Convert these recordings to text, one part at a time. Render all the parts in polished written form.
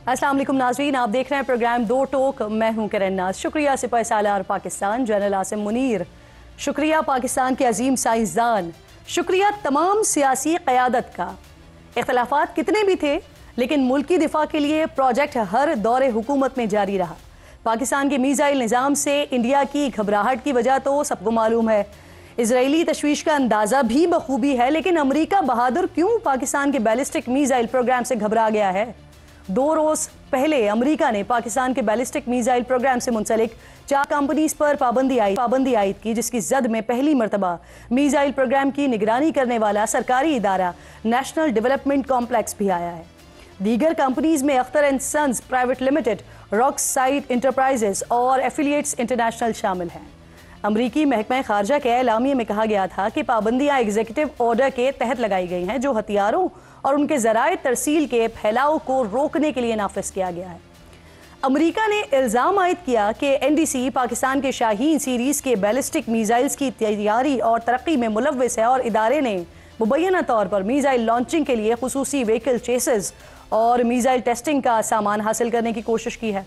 अस्सलाम वालेकुम नाज़रीन, आप देख रहे हैं प्रोग्राम दो टोक। मैं हूं किरण नाज। शुक्रिया सिपाही सालार पाकिस्तान जनरल आसिम मुनीर, शुक्रिया पाकिस्तान के अजीम साइंसदान, शुक्रिया तमाम सियासी क़यादत का। इख्तलाफात कितने भी थे लेकिन मुल्की दिफा के लिए प्रोजेक्ट हर दौरे हुकूमत में जारी रहा। पाकिस्तान के मीज़ाइल निज़ाम से इंडिया की घबराहट की वजह तो सबको मालूम है। इजरायली तशवीश का अंदाज़ा भी बखूबी है, लेकिन अमरीका बहादुर क्यों पाकिस्तान के बैलिस्टिक मीज़ाइल प्रोग्राम से घबरा गया है। 2 रोज़ पहले अमरीका ने पाकिस्तान के बैलिस्टिक मीज़ाइल प्रोग्राम से मुंसलिक 4 कंपनीज पर पाबंदी आयद की, जिसकी जद में पहली मरतबा मीज़ाइल प्रोग्राम की निगरानी करने वाला सरकारी इदारा नेशनल डेवलपमेंट कॉम्प्लेक्स भी आया है। दीगर कंपनीज में Akhtar and sons private limited, Rockside enterprises और एफिलिएट्स इंटरनेशनल शामिल हैं। अमरीकी महकमा खारजा के एलामिये में कहा गया था कि पाबंदियां एग्जीक्यूटिव ऑर्डर के तहत लगाई गई हैं, जो हथियारों और उनके ज़राए तरसील के फैलाव को रोकने के लिए नाफिज किया गया है। अमरीका ने इल्ज़ाम आयद किया कि एनडीसी पाकिस्तान के शाहीन सीरीज़ के बैलिस्टिक मीज़ाइल्स की तैयारी और तरक्की में मुलव्विस है और इदारे ने मुबैना तौर पर मीज़ाइल लॉन्चिंग के लिए खुसूसी व्हीकल चेसेस और मीज़ाइल टेस्टिंग का सामान हासिल करने की कोशिश की है।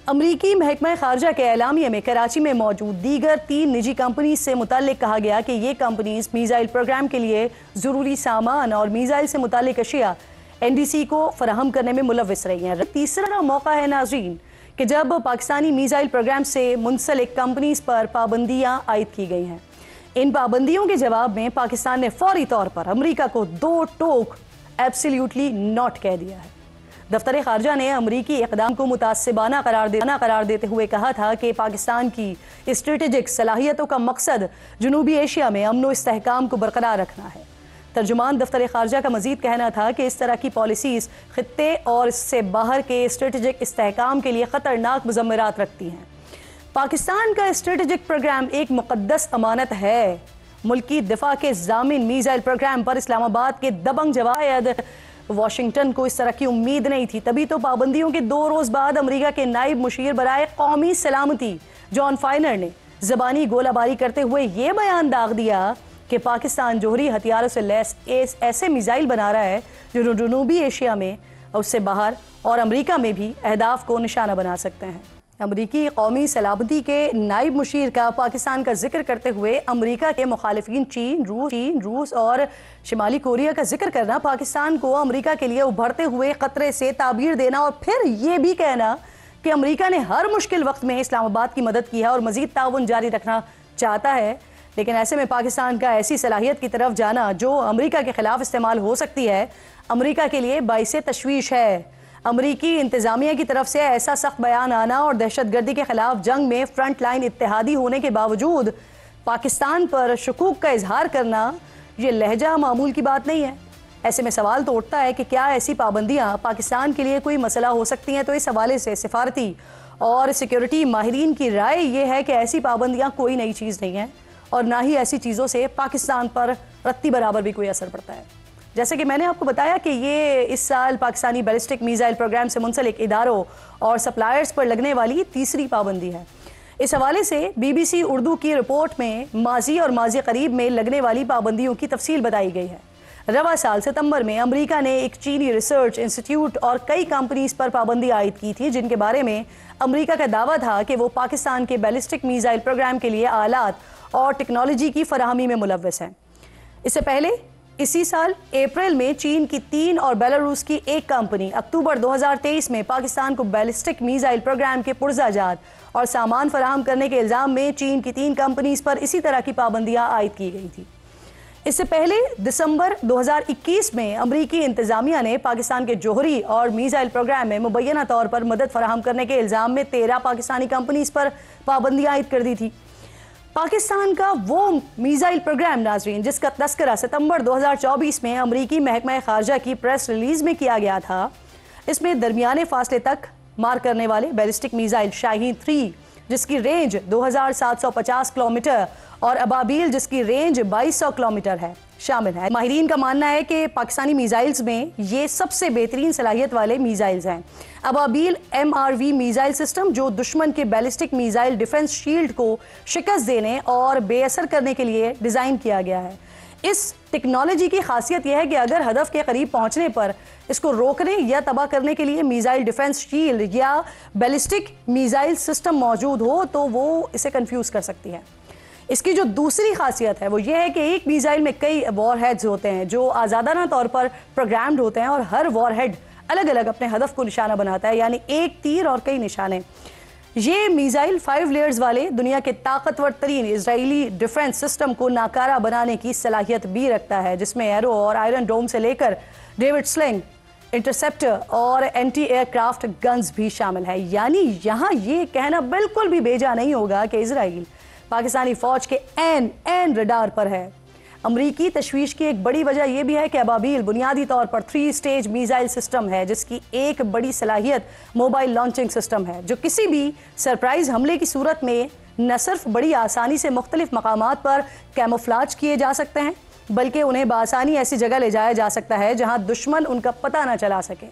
अमरीकी महकमा खारजा के एलामिये में कराची में मौजूद दीगर 3 निजी कंपनीज से मुताल्लिक कहा गया कि ये कंपनीज मीज़ाइल प्रोग्राम के लिए ज़रूरी सामान और मीज़ाइल से मुताल्लिक अशिया एनडीसी को फराहम करने में मुलव्विस रही हैं। तीसरा मौका है नाज़रीन कि जब पाकिस्तानी मीज़ाइल प्रोग्राम से मुंसलिक कंपनीज पर पाबंदियाँ आयद की गई हैं। इन पाबंदियों के जवाब में पाकिस्तान ने फौरी तौर पर अमरीका को 2 टोक एब्सोल्युटली नॉट कह दिया है। दफ्तर खारजा ने अमरीकी इक़दाम को मुतासिबाना करार देते हुए कहा था कि पाकिस्तान की स्ट्रेटेजिक सलाहियतों का मकसद जनूबी एशिया में अमन व इस्तेहकाम को बरकरार रखना है। तर्जुमान दफ्तर खारजा का मजीद कहना था कि इस तरह की पॉलिसीज़ खित्ते और इससे बाहर के स्ट्रेटेजिक इस्तेहकाम के लिए ख़तरनाक मुज़म्मिरात रखती हैं। पाकिस्तान का स्ट्रेटेजिक प्रोग्राम एक मुक़द्दस अमानत है। मुल्की दिफा के ज़ामिन मीज़ाइल प्रोग्राम पर इस्लामाबाद के दबंग जवायद वाशिंगटन को इस तरह की उम्मीद नहीं थी। तभी तो पाबंदियों के 2 रोज़ बाद अमरीका के नायब मुशीर बराए कौमी सलामती जॉन फाइनर ने ज़बानी गोलाबारी करते हुए ये बयान दाग दिया कि पाकिस्तान जोहरी हथियारों से लैस ऐसे मिसाइल बना रहा है जो जनूबी एशिया में और उससे बाहर और अमरीका में भी अहदाफ को निशाना बना सकते हैं। अमरीकी कौमी सलामती के नायब मुशीर का पाकिस्तान का जिक्र करते हुए अमरीका के मुखालिफिन चीन, रूस और शिमाली कोरिया का जिक्र करना पाकिस्तान को अमरीका के लिए उभरते हुए खतरे से ताबीर देना और फिर ये भी कहना कि अमरीका ने हर मुश्किल वक्त में इस्लामाबाद की मदद की है और मजीद ताउन जारी रखना चाहता है। लेकिन ऐसे में पाकिस्तान का ऐसी सलाहियत की तरफ जाना जो अमरीका के खिलाफ इस्तेमाल हो सकती है, अमरीका के लिए बाइसे तशवीश है। अमरीकी इंतज़ामिया की तरफ से ऐसा सख्त बयान आना और दहशतगर्दी के खिलाफ जंग में फ्रंट लाइन इत्तेहादी होने के बावजूद पाकिस्तान पर शकूक का इजहार करना, ये लहजा मामूल की बात नहीं है। ऐसे में सवाल तो उठता है कि क्या ऐसी पाबंदियां पाकिस्तान के लिए कोई मसला हो सकती हैं। तो इस हवाले से सिफारती और सिक्योरिटी माहिरीन की राय ये है कि ऐसी पाबंदियां कोई नई चीज़ नहीं है और ना ही ऐसी चीज़ों से पाकिस्तान पर रत्ती बराबर भी कोई असर पड़ता है। जैसे कि मैंने आपको बताया कि ये इस साल पाकिस्तानी बैलिस्टिक मीज़ाइल प्रोग्राम से मुंसलिक इदारों और सप्लायर्स पर लगने वाली तीसरी पाबंदी है। इस हवाले से BBC उर्दू की रिपोर्ट में माजी और माजी करीब में लगने वाली पाबंदियों की तफसील बताई गई है। रवा साल सितंबर में अमरीका ने एक चीनी रिसर्च इंस्टीट्यूट और कई कंपनीज पर पाबंदी आयद की थी, जिनके बारे में अमरीका का दावा था कि वो पाकिस्तान के बैलिस्टिक मीज़ाइल प्रोग्राम के लिए आलात और टेक्नोलॉजी की फराहमी में मुलव्वस हैं। इससे पहले इसी साल अप्रैल में चीन की 3 और बेलारूस की 1 कंपनी अक्टूबर 2023 में पाकिस्तान को बैलिस्टिक मीज़ाइल प्रोग्राम के पुर्जाजात और सामान फराहम करने के इल्ज़ाम में चीन की 3 कंपनीज पर इसी तरह की पाबंदियां आयद की गई थी। इससे पहले दिसंबर 2021 में अमरीकी इंतज़ामिया ने पाकिस्तान के जोहरी और मीज़ाइल प्रोग्राम में मुबैना तौर पर मदद फराहम करने के इल्ज़ाम में 13 पाकिस्तानी कंपनीज पर पाबंदियां आयद कर दी थी। पाकिस्तान का वो मीज़ाइल प्रोग्राम नाजरीन जिसका तस्करा सितंबर 2024 में अमरीकी महकमा खारजा की प्रेस रिलीज में किया गया था, इसमें दरमियाने फासले तक मार करने वाले बैलिस्टिक मीज़ाइल शाहीन 3 जिसकी रेंज 2750 किलोमीटर और अबाबील जिसकी रेंज 2200 किलोमीटर है शामिल है। माहिरीन का मानना है कि पाकिस्तानी मीज़ाइल्स में ये सबसे बेहतरीन सलाहियत वाले मीज़ाइल्स हैं। अबाबील MRV मीज़ाइल सिस्टम जो दुश्मन के बैलिस्टिक मीज़ाइल डिफेंस शील्ड को शिकस्त देने और बेअसर करने के लिए डिज़ाइन किया गया है। इस टेक्नोलॉजी की खासियत यह है कि अगर हदफ के करीब पहुंचने पर इसको रोकने या तबाह करने के लिए मिसाइल डिफेंस शील्ड या बैलिस्टिक मिसाइल सिस्टम मौजूद हो तो वो इसे कंफ्यूज कर सकती है। इसकी जो दूसरी खासियत है वो ये है कि एक मिसाइल में कई वॉरहेड्स होते हैं जो आज़ादाना तौर पर प्रोग्राम्ड होते हैं और हर वॉरहेड अलग अलग अपने हदफ को निशाना बनाता है, यानी एक तीर और कई निशाने। ये मिसाइल 5 लेयर्स वाले दुनिया के ताकतवर तरीन इजरायली डिफेंस सिस्टम को नाकारा बनाने की सलाहियत भी रखता है, जिसमें एरो और आयरन डोम से लेकर डेविड स्लिंग, इंटरसेप्टर और एंटी एयरक्राफ्ट गन्स भी शामिल है। यानी यहाँ ये कहना बिल्कुल भी बेजा नहीं होगा कि इजराइल पाकिस्तानी फौज के एन रडार पर है। अमरीकी तशवीश की एक बड़ी वजह यह भी है कि अबाबील बुनियादी तौर पर 3 स्टेज मिसाइल सिस्टम है, जिसकी एक बड़ी सलाहियत मोबाइल लॉन्चिंग सिस्टम है, जो किसी भी सरप्राइज हमले की सूरत में न सिर्फ बड़ी आसानी से मुख्तलिफ मकामात पर कैमोफ्लाज किए जा सकते हैं, बल्कि उन्हें बआसानी ऐसी जगह ले जाया जा सकता है जहां दुश्मन उनका पता न चला सके।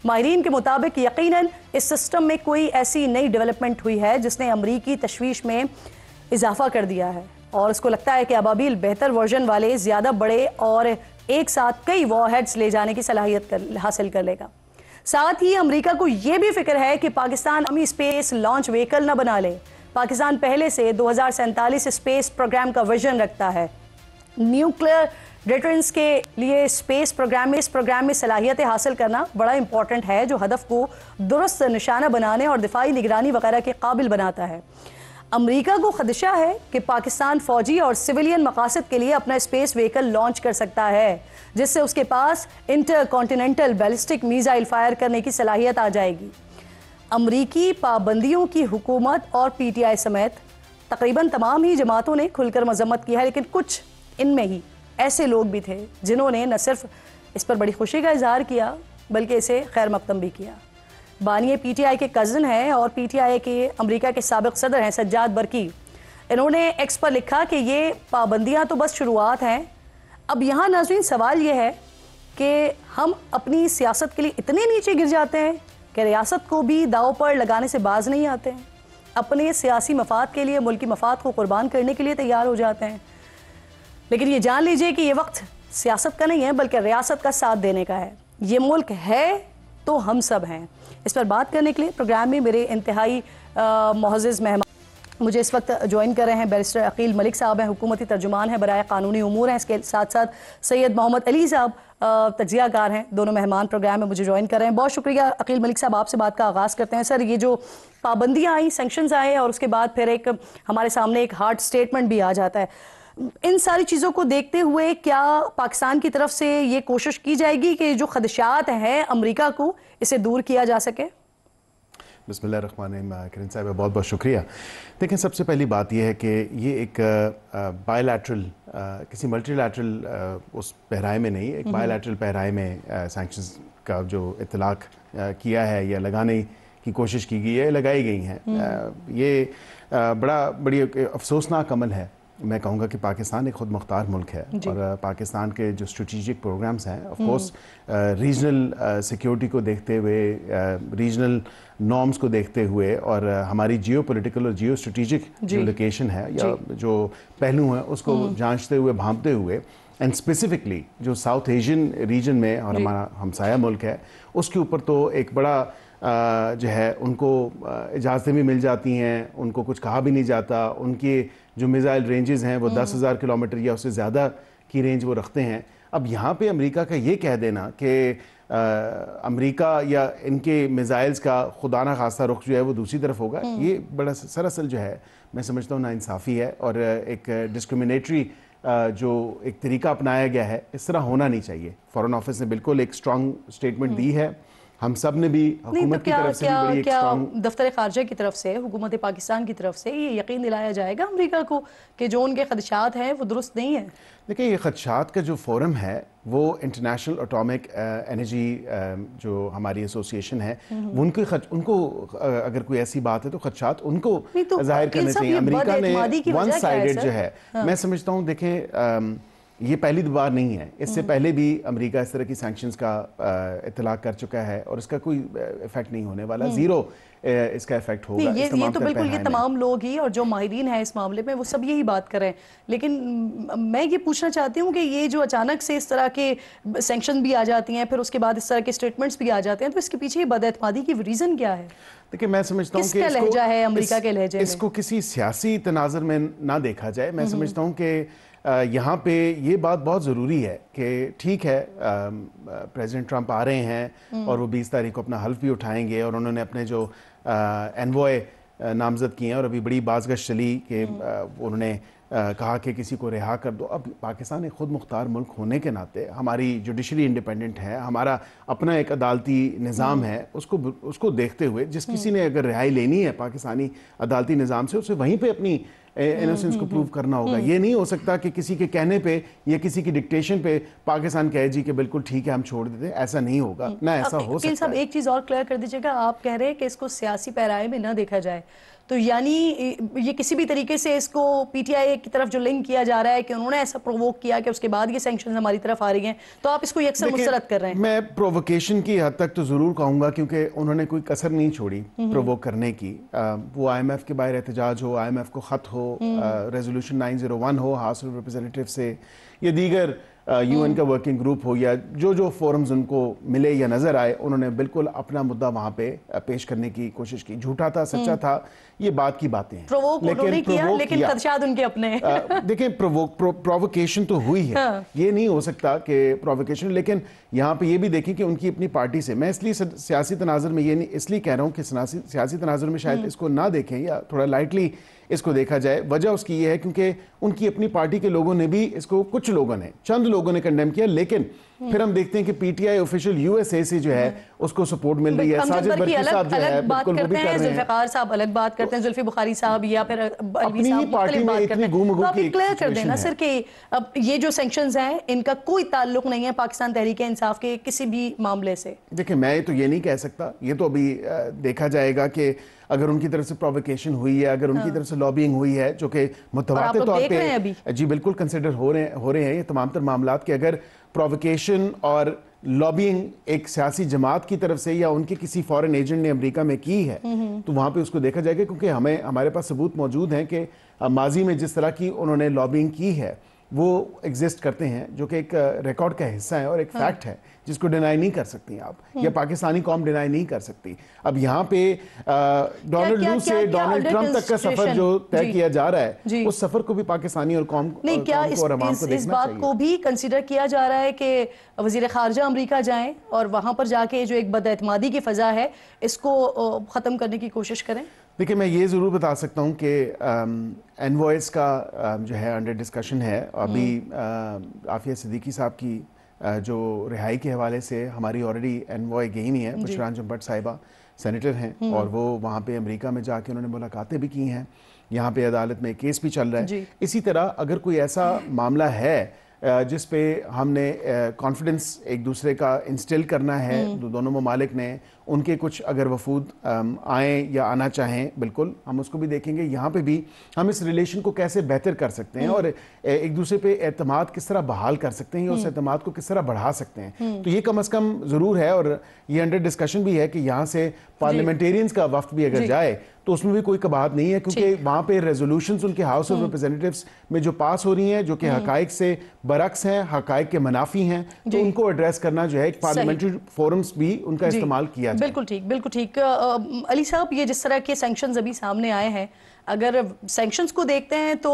माहिरीन के मुताबिक यकीनन इस सिस्टम में कोई ऐसी नई डेवलपमेंट हुई है जिसने अमरीकी तशवीश में इजाफा कर दिया है और उसको लगता है कि अबाबील बेहतर वर्जन वाले ज़्यादा बड़े और एक साथ कई वॉरहेड्स ले जाने की सलाहियत हासिल कर लेगा। साथ ही अमेरिका को यह भी फिक्र है कि पाकिस्तान अमी स्पेस लॉन्च व्हीकल न बना ले। पाकिस्तान पहले से 2047 स्पेस प्रोग्राम का विजन रखता है। न्यूक्लियर डिटरेंस के लिए इस प्रोग्राम में सलाहियतें हासिल करना बड़ा इंपॉर्टेंट है, जो हदफ को दुरुस्त निशाना बनाने और दिफाई निगरानी वगैरह के काबिल बनाता है। अमेरिका को खदशा है कि पाकिस्तान फौजी और सिविलियन मकासद के लिए अपना स्पेस व्हीकल लॉन्च कर सकता है, जिससे उसके पास intercontinental ballistic missile fire करने की सलाहियत आ जाएगी। अमरीकी पाबंदियों की हुकूमत और PTI समेत तकरीबन तमाम ही जमातों ने खुलकर मजम्मत की है, लेकिन कुछ इनमें ही ऐसे लोग भी थे जिन्होंने न सिर्फ इस पर बड़ी खुशी का इजहार किया बल्कि इसे खैर मकदम भी किया। बानिए PTI के कज़न हैं और PTI के अमेरिका के साबिक सदर हैं सज्जाद बरकी। इन्होंने एक्स पर लिखा कि ये पाबंदियां तो बस शुरुआत हैं। अब यहाँ नाज़रीन सवाल ये है कि हम अपनी सियासत के लिए इतने नीचे गिर जाते हैं कि रियासत को भी दाव पर लगाने से बाज नहीं आते हैं, अपने सियासी मफाद के लिए, मुल्की मफाद को कुर्बान करने के लिए तैयार हो जाते हैं। लेकिन ये जान लीजिए कि ये वक्त सियासत का नहीं है बल्कि रियासत का साथ देने का है। ये मुल्क है तो हम सब हैं। इस पर बात करने के लिए प्रोग्राम में मेरे इंतहाई मुअज़्ज़ज़ मेहमान मुझे इस वक्त ज्वाइन कर रहे हैं। बैरिस्टर अकील मलिक साहब हैं, हुकूमती तर्जुमान हैं बराए कानूनी उमूर हैं। इसके साथ साथ सैयद मोहम्मद अली साहब तज्ज़ियाकार हैं। दोनों मेहमान प्रोग्राम में मुझे ज्वाइन कर रहे हैं। बहुत शुक्रिया अकील मलिक साहब, आपसे बात का आगाज़ करते हैं। सर, ये जो पाबंदियाँ आई, सेंक्शंस आए और उसके बाद फिर एक हमारे सामने एक हार्ड स्टेटमेंट भी आ जाता है, इन सारी चीज़ों को देखते हुए क्या पाकिस्तान की तरफ से ये कोशिश की जाएगी कि जो खदशात हैं अमेरिका को, इसे दूर किया जा सके? बिस्मिल्लाहिर्रहमानिर्रहीम। करीम साहब बहुत बहुत शुक्रिया। देखें, सबसे पहली बात यह है कि ये एक बायलैटरल किसी मल्टीलैटरल उस पहराए में नहीं, एक बायलैटरल पहराए में सैंक्शंस का जो इतलाक किया है या लगाने की कोशिश की गई है, लगाई गई हैं। ये बड़ी अफसोसनाक अमल है। मैं कहूँगा कि पाकिस्तान एक खुद मुख्तार मुल्क है और पाकिस्तान के जो स्ट्रेटिजिक प्रोग्राम्स हैं, ऑफ कोर्स रीजनल सिक्योरिटी को देखते हुए, रीजनल नॉर्म्स को देखते हुए और हमारी जियो पॉलिटिकल और जियो स्ट्रेटिजिक जो लोकेशन है या जो पहलू हैं उसको जांचते हुए, भांपते हुए, एंड स्पेसिफिकली जो साउथ एशियन रीजन में और हमारा हमसाया मुल्क है, उसके ऊपर तो एक बड़ा जो है उनको इजाज़तें भी मिल जाती हैं, उनको कुछ कहा भी नहीं जाता। उनके जो मिसाइल रेंजेस हैं वो 10,000 किलोमीटर या उससे ज़्यादा की रेंज वो रखते हैं। अब यहाँ पे अमेरिका का ये कह देना कि अमेरिका या इनके मिसाइल्स का खुदा ना खास्ता रुख जो है वो दूसरी तरफ होगा, ये बड़ा सरासर जो है मैं समझता हूँ नाइंसाफ़ी है और एक डिस्क्रिमिनेटरी जो एक तरीका अपनाया गया है, इस तरह होना नहीं चाहिए। फॉरेन ऑफिस ने बिल्कुल एक स्ट्रॉन्ग स्टेटमेंट दी है। हम सब ने भी हुकूमत की तरफ से भी बड़ी एक स्ट्रॉन्ग, दफ्तर खारजा की तरफ से, हुकूमत पाकिस्तान की तरफ से ये यकीन दिलाया जाएगा अमेरिका को कि जो उनके खदशात हैं वो दुरुस्त नहीं है। देखिए, ये खदशात का जो फोरम है वो इंटरनेशनल एटॉमिक एनर्जी जो हमारी एसोसिएशन है, उनको अगर कोई ऐसी बात है तो खदशात उनको जाहिर करने चाहिए। अमेरिका ने वन साइडेड जो है, मैं समझता हूँ, देखें ये पहली बार नहीं है, इससे पहले भी अमेरिका इस तरह की सैंक्शंस का इतलाक कर चुका है और इसका कोई इफेक्ट नहीं होने वाला, ज़ीरो इसका इफेक्ट होगा। ये तो बिल्कुल, ये तमाम लोग ही और जो माहिरीन हैं इस मामले में वो सब यही बात कर रहे हैं। लेकिन मैं ये पूछना चाहती हूँ कि ये जो अचानक से इस तरह के सैंक्शन भी आ जाती हैं, फिर उसके बाद इस तरह के स्टेटमेंट्स भी आ जाते हैं, तो इसके पीछे बदएतमादी की रीज़न क्या है? देखिए, मैं समझता हूँ कि किसका लहजा है अमेरिका के लहजे में? इसको किसी सियासी तनाज़ुर में ना देखा जाए। मैं समझता हूँ कि यहाँ पे ये बात बहुत ज़रूरी है कि ठीक है, प्रेसिडेंट ट्रंप आ रहे हैं और वो 20 तारीख को अपना हल्फ भी उठाएंगे और उन्होंने अपने जो एनवॉय नामजद किए हैं और अभी बड़ी बाज़गश चली कि उन्होंने कहा कि किसी को रिहा कर दो। अब पाकिस्तान एक खुद मुख्तार मुल्क होने के नाते हमारी जुडिशरी इंडिपेंडेंट है, हमारा अपना एक अदालती निज़ाम है, उसको देखते हुए जिस किसी ने अगर रिहाई लेनी है पाकिस्तानी अदालती निज़ाम से, उसे वहीं पे अपनी इनोसेंस को प्रूव करना होगा। ये नहीं हो सकता कि किसी के कहने पे या किसी की डिक्टेशन पे पाकिस्तान कहे जी कि बिल्कुल ठीक है हम छोड़ देते हैं, ऐसा नहीं होगा, ना ऐसा हो सकता है। एक चीज़ और क्लियर कर दीजिएगा, आप कह रहे हैं कि इसको सियासी पैराए में ना देखा जाए, तो यानी ये किसी भी तरीके से इसको पीटीआई की तरफ जो लिंक किया जा रहा है कि उन्होंने ऐसा प्रोवोक किया कि उसके बाद ये सैंक्शन हमारी तरफ आ रही हैं, तो आप इसको यकसर मुस्तरद कर रहे हैं? मैं प्रोवोकेशन की हद तक तो ज़रूर कहूँगा, क्योंकि उन्होंने कोई कसर नहीं छोड़ी प्रोवोक करने की। वो IMF के बाहर एहतजाज हो, IMF को ख़त हो, रेजोल्यूशन 901 हो हाउस ऑफ रिप्रेजेंटेटिव से, या दीगर UN का वर्किंग ग्रुप हो, या जो फोरम्स उनको मिले या नज़र आए, उन्होंने बिल्कुल अपना मुद्दा वहाँ पे पेश करने की कोशिश की। झूठा था, सच्चा था, ये बात की बातें हैं। लेकिन खदशात उनके अपने देखिए, प्रोवोकेशन तो हुई है, ये नहीं हो सकता कि प्रोवोकेशन, लेकिन यहाँ पे ये भी देखें कि उनकी अपनी पार्टी से, मैं इसलिए सियासी तनाज़ुर में ये नहीं इसलिए कह रहा हूँ कि सियासी तनाज़ुर में शायद इसको ना देखें या थोड़ा लाइटली इसको देखा जाए। वजह उसकी ये है क्योंकि उनकी अपनी पार्टी के लोगों ने भी इसको, कुछ लोगों ने, चंद लोगों ने कंडेम किया, लेकिन फिर हम देखते हैं कि पीटीआई ऑफिशियल USA से जो है उसको सपोर्ट मिल रही है। साजिद बरकी साहब जो है बिल्कुल वो भी कर रहे हैं, जुल्फ़िकार साहब अलग बात करते हैं, जुल्फी बुखारी साहब या फिर अपनी ही पार्टी में इतनी गुमगुम की क्लियर कर देना सर कि अब ये जो सैंक्शंस हैं इनका कोई ताल्लुक नहीं है पाकिस्तान तहरीक इंसाफ के किसी भी मामले से। देखिए, मैं तो ये नहीं कह सकता, ये तो अभी देखा जाएगा कि अगर उनकी तरफ से प्रोवोकेशन हुई है, अगर उनकी तरफ से लॉबिंग हुई है, जो कि मुतवातिर तौर पे जी बिल्कुल कंसिडर हो रहे हैं ये तमाम तर मामलात के, अगर प्रोवोकेशन और लॉबिंग एक सियासी जमात की तरफ से या उनके किसी फॉरेन एजेंट ने अमेरिका में की है, तो वहाँ पे उसको देखा जाएगा, क्योंकि हमारे पास सबूत मौजूद हैं कि माजी में जिस तरह की उन्होंने लॉबिंग की है वो एग्जिस्ट करते हैं, जो कि एक रिकॉर्ड का हिस्सा है और एक फैक्ट है जिसको डिनाई नहीं कर सकती आप, या पाकिस्तानी कौम डिनाई नहीं कर सकती। अब यहाँ पे डोनाल्ड लू से डोनाल्ड ट्रंप तक का सफर जो तय किया जा रहा है, उस सफर को भी पाकिस्तानी और कौम नहीं, क्या इस बात को भी कंसिडर किया जा रहा है कि वजीर खारजा अमेरिका जाएं और वहां पर जाके जो एक बदएतमादी की फजा है इसको खत्म करने की कोशिश करें? देखिए, मैं ये ज़रूर बता सकता हूँ कि एनवॉयस का जो है अंडर डिस्कशन है अभी। आफिया सिद्दीकी साहब की जो रिहाई के हवाले से हमारी ऑलरेडी एनवॉय गई हुई है, बुशरान जम्बट साहिबा सेनेटर हैं और वो वहाँ पे अमेरिका में जाके उन्होंने मुलाकातें भी की हैं, यहाँ पे अदालत में केस भी चल रहा है। इसी तरह अगर कोई ऐसा मामला है जिस पे हमने कॉन्फिडेंस एक दूसरे का इंस्टिल करना है, दोनों ममालिक ने, उनके कुछ अगर वफूद आए या आना चाहें, बिल्कुल हम उसको भी देखेंगे। यहाँ पे भी हम इस रिलेशन को कैसे बेहतर कर सकते हैं और एक दूसरे पे एतमाद किस तरह बहाल कर सकते हैं, उस एतमाद को किस तरह बढ़ा सकते हैं। तो ये कम अज़ कम ज़रूर है और ये अंडर डिस्कशन भी है कि यहाँ से पार्लियामेंटेरियंस का वफ्द भी अगर जाए तो उसमें भी कोई कबाहत नहीं है, क्योंकि वहाँ पे रेजोल्यूशंस उनके हाउस ऑफ रिप्रेजेंटेटिव्स में जो पास हो रही हैं, जो कि हकाइक से बरक्स हैं, हकाइक के मुनाफी हैं, तो उनको एड्रेस करना जो है पार्लियामेंट्री फोरम्स भी उनका इस्तेमाल किया जाए। बिल्कुल ठीक, बिल्कुल ठीक। अली साहब, ये जिस तरह के सैंक्शंस अभी सामने आए हैं, अगर सैंक्शंस को देखते हैं तो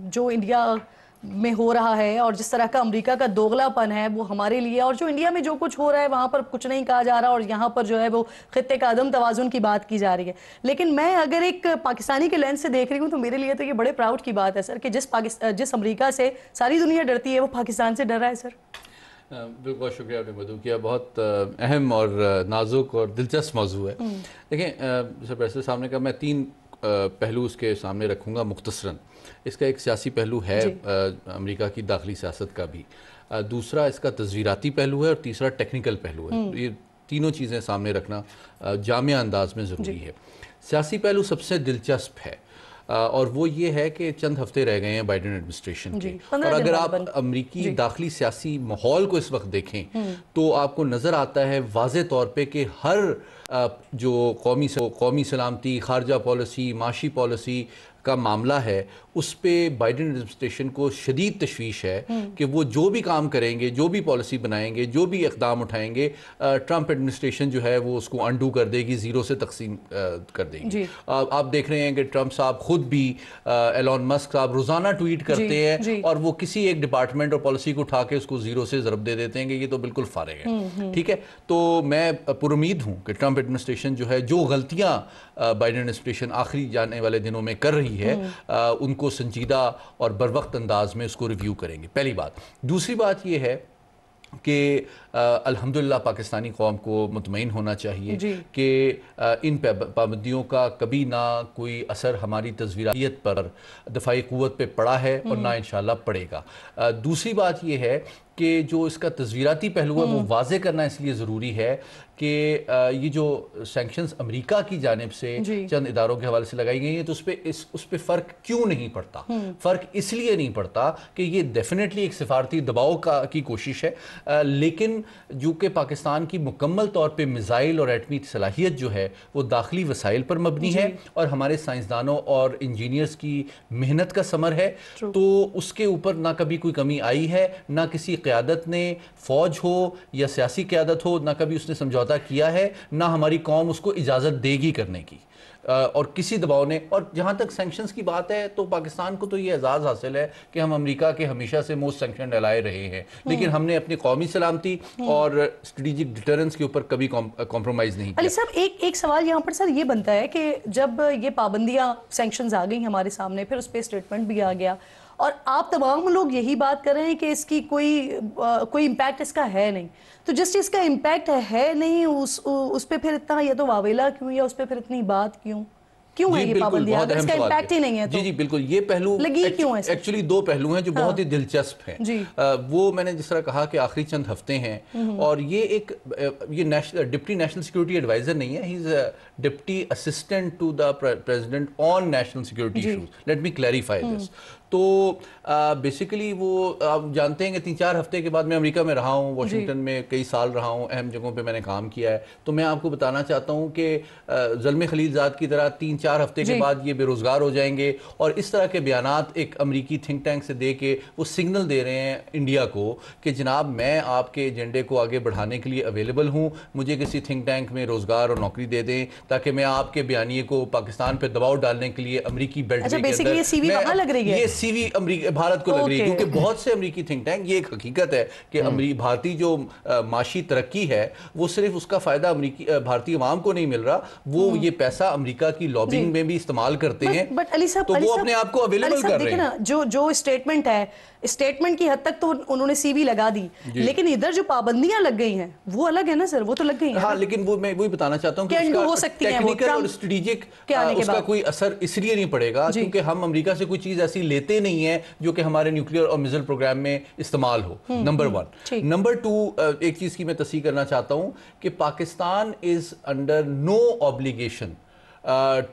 जो इंडिया में हो रहा है और जिस तरह का अमेरिका का दोगलापन है वो हमारे लिए, और जो इंडिया में जो कुछ हो रहा है वहाँ पर कुछ नहीं कहा जा रहा और यहाँ पर जो है वो खित्ते का अदम तवाज़ुन की बात की जा रही है। लेकिन मैं अगर एक पाकिस्तानी के लेंस से देख रही हूँ तो मेरे लिए तो ये बड़े प्राउड की बात है सर कि जिस अमेरिका से सारी दुनिया डरती है वो पाकिस्तान से डर रहा है सर। बिल्कुल, बहुत शुक्रिया आपने मधु किया, बहुत अहम और नाजुक और दिलचस्प मौजू है। देखें, जैसे प्रेसिडेंट साहब ने कहा, मैं 3 पहलू उसके सामने रखूँगा मुख्तसरन। इसका एक सियासी पहलू है अमेरिका की दाखिली सियासत का भी, दूसरा इसका तस्वीराती पहलू है और तीसरा टेक्निकल पहलू है। ये तीनों चीज़ें सामने रखना जामिया अंदाज में ज़रूरी है। सियासी पहलू सबसे दिलचस्प है। और वो ये है कि चंद हफ्ते रह गए हैं बाइडेन एडमिनिस्ट्रेशन के, और अगर आप अमरीकी दाखिली सियासी माहौल को इस वक्त देखें तो आपको नज़र आता है वाज़े तौर पे कि हर जो कौमी सलामती, खारजा पॉलिसी, माशी पॉलिसी का मामला है, उस पे बाइडेन एडमिनिस्ट्रेशन को शदीद तशवीश है कि वो जो भी काम करेंगे, जो भी पॉलिसी बनाएंगे, जो भी इक़दाम उठाएंगे, ट्रंप एडमिनिस्ट्रेशन जो है वो उसको अंडू कर देगी, ज़ीरो से तकसीम कर देगी। आप देख रहे हैं कि ट्रंप साहब खुद भी, एलोन मस्क साहब रोज़ाना ट्वीट करते हैं और वो किसी एक डिपार्टमेंट और पॉलिसी को उठा के उसको ज़ीरो से ज़रब दे देते हैं कि ये तो बिल्कुल फारिग है। ठीक है, तो मैं पुरुमीद हूँ कि ट्रंप एडमिनिस्ट्रेशन जो है, जो गलतियाँ बाइडेन एडमिनिस्ट्रेशन आखिरी जाने वाले दिनों में कर रही है, उनको संजीदा और बरवक्त अंदाज में उसको रिव्यू करेंगे, पहली बात। दूसरी बात ये है कि अल्हम्दुलिल्लाह पाकिस्तानी कौम को मुतमईन होना चाहिए कि इन पाबंदियों का कभी ना कोई असर हमारी तज़वीरातियत पर, दफ़ाई क़ुव्वत पे पड़ा है और ना इंशाअल्लाह पड़ेगा। दूसरी बात ये है कि जो इसका तज़वीराती पहलू है वो वाज़े करना इसलिए ज़रूरी है कि ये जो सैंक्शंस अमेरिका की जानिब से चंद इदारों के हवाले से लगाई गई हैं, तो उस पर फ़र्क क्यों नहीं पड़ता? फ़र्क इसलिए नहीं पड़ता कि ये डेफिनेटली एक सिफारती दबाव की कोशिश है, लेकिन जो कि पाकिस्तान की मुकम्मल तौर पर मिज़ाइल और एटमी सलाहियत जो है वो दाखिली वसाइल पर मबनी है और हमारे साइंसदानों और इंजीनियर्स की मेहनत का समर है, तो उसके ऊपर ना कभी कोई कमी आई है, ना किसी क़यादत ने, फ़ौज हो या सियासी क़यादत हो, ना कभी उसने समझौता किया है, ना हमारी कौम उसको इजाज़त देगी करने की, और किसी दबाव ने। और जहाँ तक सैंक्शंस की बात है तो पाकिस्तान को तो ये एजाज़ हासिल है कि हम अमेरिका के हमेशा से मोस्ट सैंक्शन डलाए रहे हैं, लेकिन हमने अपनी कौमी सलामती और स्ट्रेटेजिक डिटरेंस के ऊपर कभी कॉम्प्रोमाइज़ नहीं किया। अली साहब, एक सवाल यहाँ पर सर ये बनता है कि जब ये पाबंदियाँ, सैंक्शंस आ गई हमारे सामने, फिर उस पर स्टेटमेंट भी आ गया और आप तमाम लोग यही बात कर रहे हैं कि इसकी कोई इम्पैक्ट इसका है नहीं, तो जिस चीज़ का इम्पैक्ट है नहीं उस पे फिर इतना ये तो वावेला क्यों, या उस पे फिर इतनी बात क्यों है? ये पाबंदियां, अगर इसका इम्पैक्ट ही नहीं है तो जी बिल्कुल, ये पहलू एक्चुअली दो पहलू हैं जो बहुत ही दिलचस्प हैं। वो मैंने जिस तरह कहा कि आखिरी चंद हफ्ते हैं, और ये डिप्टी नेशनल सिक्योरिटी एडवाइजर नहीं है, he is deputy assistant to the president on national security issues. Let me clarify this. तो बेसिकली वो आप जानते हैं कि 3-4 हफ्ते के बाद, मैं अमेरिका में रहा हूँ, वाशिंगटन में कई साल रहा हूँ, अहम जगहों पे मैंने काम किया है, तो मैं आपको बताना चाहता हूँ कि ज़ल्मे खलीलज़ाद की तरह 3-4 हफ्ते के बाद ये बेरोज़गार हो जाएंगे, और इस तरह के बयानात एक अमरीकी थिंक टैंक से दे के वो सिग्नल दे रहे हैं इंडिया को कि जनाब मैं आपके एजेंडे को आगे बढ़ाने के लिए अवेलेबल हूँ, मुझे किसी थिंक टैंक में रोज़गार और नौकरी दे दें ताकि मैं आपके बयानिए को पाकिस्तान पर दबाव डालने के लिए अमरीकी बेल्ट के सीवी अमरीका भारत को लग रही है, क्योंकि बहुत से अमरीकी थिंक टैंक, ये एक हकीकत है कि भारतीय जो माशी तरक्की है वो सिर्फ उसका फायदा भारतीय अवाम को नहीं मिल रहा, वो ये पैसा अमरीका की लॉबिंग में भी इस्तेमाल करते हैं, बट अली साहब, तो वो अपने आप को अवेलेबल कर रहे हैं। जो स्टेटमेंट है, स्टेटमेंट की हद तक तो उन्होंने सीवी लगा दी, लेकिन इधर जो पाबंदियां लग गई हैं वो अलग है ना सर, वो तो लग गई हैं। हाँ, लेकिन वो मैं वही बताना चाहता हूँ कि उसका टेक्निकल और स्ट्रेटेजिक उसका कोई असर इसलिए नहीं पड़ेगा क्योंकि हम अमेरिका से कोई चीज ऐसी लेते नहीं है जो कि हमारे न्यूक्लियर और मिसाइल प्रोग्राम में इस्तेमाल हो, नंबर 1। नंबर 2, एक चीज की मैं तस्दीक करना चाहता हूँ कि Pakistan is under no obligation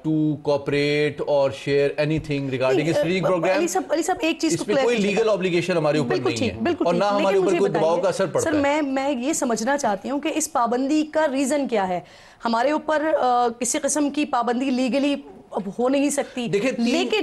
to cooperate or share anything regarding strategic program। Ali sahab एक चीज इसमें कोई लीगल ऑब्लिगेशन हमारे ऊपर नहीं है और ना हमारे ऊपर कोई दबाव का असर पड़ता है। सर मैं ये समझना चाहती हूँ कि इस पाबंदी का रीजन क्या है, हमारे ऊपर किसी किस्म की पाबंदी लीगली हो नहीं सकती,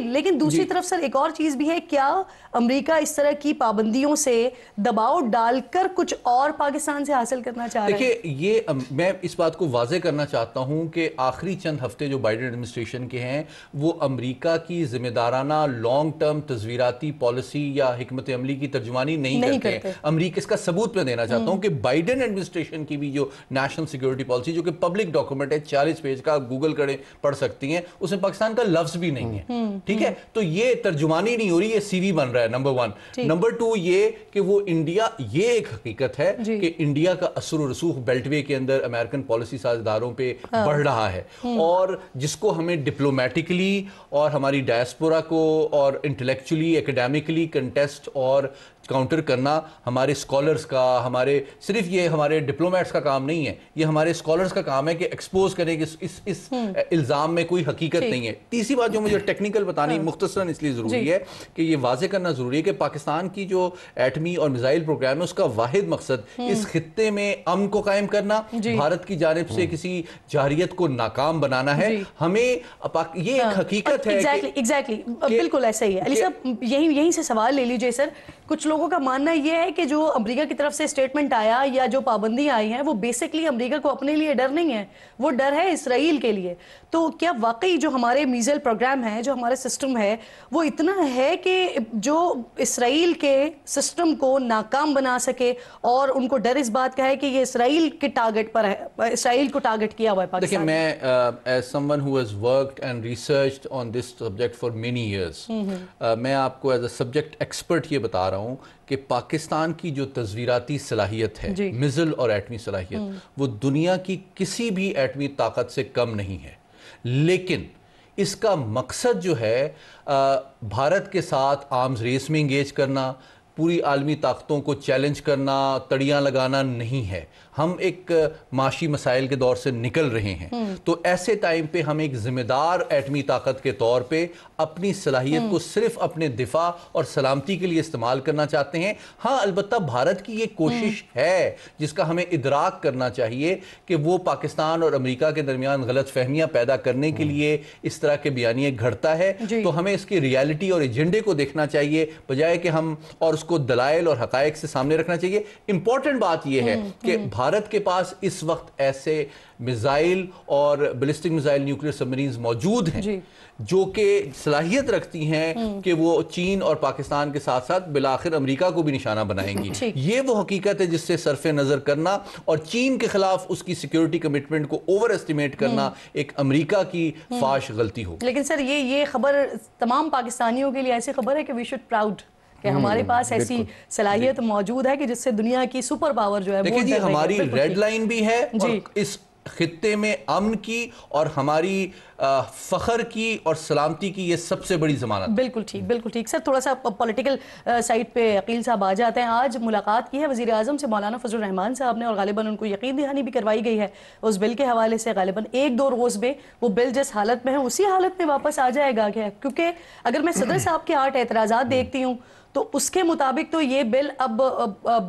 लेकिन दूसरी तरफ सर एक और चीज भी है, क्या अमेरिका इस तरह की पाबंदियों से दबाव डालकर कुछ और पाकिस्तान से हासिल करना चाह रहा है? देखिए, ये मैं इस बात को वाजे करना चाहता हूं कि आखिरी चंद हफ्ते जो बाइडेन एडमिनिस्ट्रेशन के हैं वो अमेरिका की जिम्मेदाराना लॉन्ग टर्म तस्वीराती पॉलिसी या हिकमत अमली की तर्जुमानी नहीं करते। अमेरिका, इसका सबूत मैं देना चाहता हूं कि बाइडेन एडमिनिस्ट्रेशन की भी जो नेशनल सिक्योरिटी पॉलिसी, जो कि पब्लिक डॉक्यूमेंट है, 40 पेज का, गूगल करें पढ़ सकती हैं, उसमें पाकिस्तान का लफ्ज भी नहीं है, ठीक है? तो ये तर्जुमानी नहीं हो रही, ये सीवी बन रहा है, नंबर 1। नंबर 2 ये कि वो इंडिया, ये एक हकीकत है कि इंडिया का असर रसूख बेल्टवे के अंदर अमेरिकन पॉलिसी साझेदारों पे बढ़ रहा है, और जिसको हमें डिप्लोमेटिकली और हमारी डायस्पोरा को और इंटेलेक्चुअली, एकेडमिकली कंटेस्ट और काउंटर करना हमारे स्कॉलर्स का, हमारे सिर्फ ये हमारे डिप्लोमेट्स का काम नहीं है, ये हमारे स्कॉलर्स का काम है कि एक्सपोज करें कि इस इल्ज़ाम में कोई हकीकत नहीं है। तीसरी बात जो मुझे टेक्निकल बतानी मुख्तसरन इसलिए ज़रूरी है कि ये वाजे करना ज़रूरी है कि पाकिस्तान की जो एटमी और मिसाइल प्रोग्राम है उसका वाहिद मकसद इस खित्ते में अमन को कायम करना, भारत की जानिब से किसी जारियत को नाकाम बनाना है। हमें ये एक हकीकत है। एग्जैक्टली बिल्कुल ऐसा ही है। अली साहब यहीं से सवाल ले लीजिए सर। कुछ लोगों का मानना यह है कि जो अमेरिका की तरफ से स्टेटमेंट आया या जो पाबंदियां आई हैं वो बेसिकली अमेरिका को अपने लिए डर नहीं है, वो डर है इसराइल के लिए। तो क्या वाकई जो हमारे मिसाइल प्रोग्राम है, जो हमारा सिस्टम है, वो इतना है कि जो इसराइल के सिस्टम को नाकाम बना सके और उनको डर इस बात का है कि ये इसराइल के टारगेट पर है, इसराइल को टारगेट किया हुआ है पाकिस्तान? देखिए, मैं as someone who has worked and researched on this subject for many years, मैं आपको एज अ सब्जेक्ट एक्सपर्ट ये बता रहा हूँ कि पाकिस्तान की जो तस्वीराती सलाहियत है, मिसाइल और एटमी सलाहियत, वो दुनिया की किसी भी एटमी ताकत से कम नहीं है। लेकिन इसका मकसद जो है भारत के साथ आर्म्स रेस में इंगेज करना, पूरी आलमी ताकतों को चैलेंज करना, तड़ियाँ लगाना नहीं है। हम एक माशी मसाइल के दौर से निकल रहे हैं, तो ऐसे टाइम पे हम एक जिम्मेदार एटमी ताकत के तौर पे अपनी सलाहियत को सिर्फ अपने दिफा और सलामती के लिए इस्तेमाल करना चाहते हैं। हाँ, अलबत्ता भारत की ये कोशिश है जिसका हमें इदराक करना चाहिए कि वो पाकिस्तान और अमेरिका के दरमियान गलत फहमियाँ पैदा करने के लिए इस तरह के बयानिए घड़ता है। तो हमें इसकी रियलिटी और एजेंडे को देखना चाहिए बजाय कि हम और उसको दलाइल और हकायक से सामने रखना चाहिए। इंपॉर्टेंट बात यह है कि भारत के पास इस वक्त ऐसे मिसाइल और बैलिस्टिक मिसाइल न्यूक्लियर सबमरीन्स मौजूद हैं जो कि सलाहियत रखती हैं कि वो चीन और पाकिस्तान के साथ साथ बिलाखिर अमेरिका को भी निशाना बनाएंगी। ये वो हकीकत है जिससे सरफे नजर करना और चीन के खिलाफ उसकी सिक्योरिटी कमिटमेंट को ओवर एस्टिमेट करना एक अमेरिका की फाश गलती हो। लेकिन सर ये खबर तमाम पाकिस्तानियों के लिए ऐसी खबर है कि वी शुड प्राउड कि हमारे पास ऐसी सलाहियत मौजूद है कि जिससे दुनिया की सुपर पावर जो है देखिए जी, हमारी रेड लाइन भी है और इस खित्ते में अमन की और हमारी फखर की और सलामती की ये सबसे बड़ी जमानत। बिल्कुल ठीक, बिल्कुल ठीक। सर थोड़ा सा पॉलिटिकल साइड पे अकील साहब आ जाते हैं। आज मुलाकात की है वज़ीर आज़म से मौलाना फजल रहमान साहब ने और गालिबन उनको यकीन दहानी भी करवाई गई है उस बिल के हवाले से। गालिबन 1-2 रोज़ में वो बिल जिस हालत में है उसी हालत में वापस आ जाएगा क्या? क्योंकि अगर मैं सदर साहब के 8 एतराज़ात देखती हूँ तो उसके मुताबिक तो ये बिल अब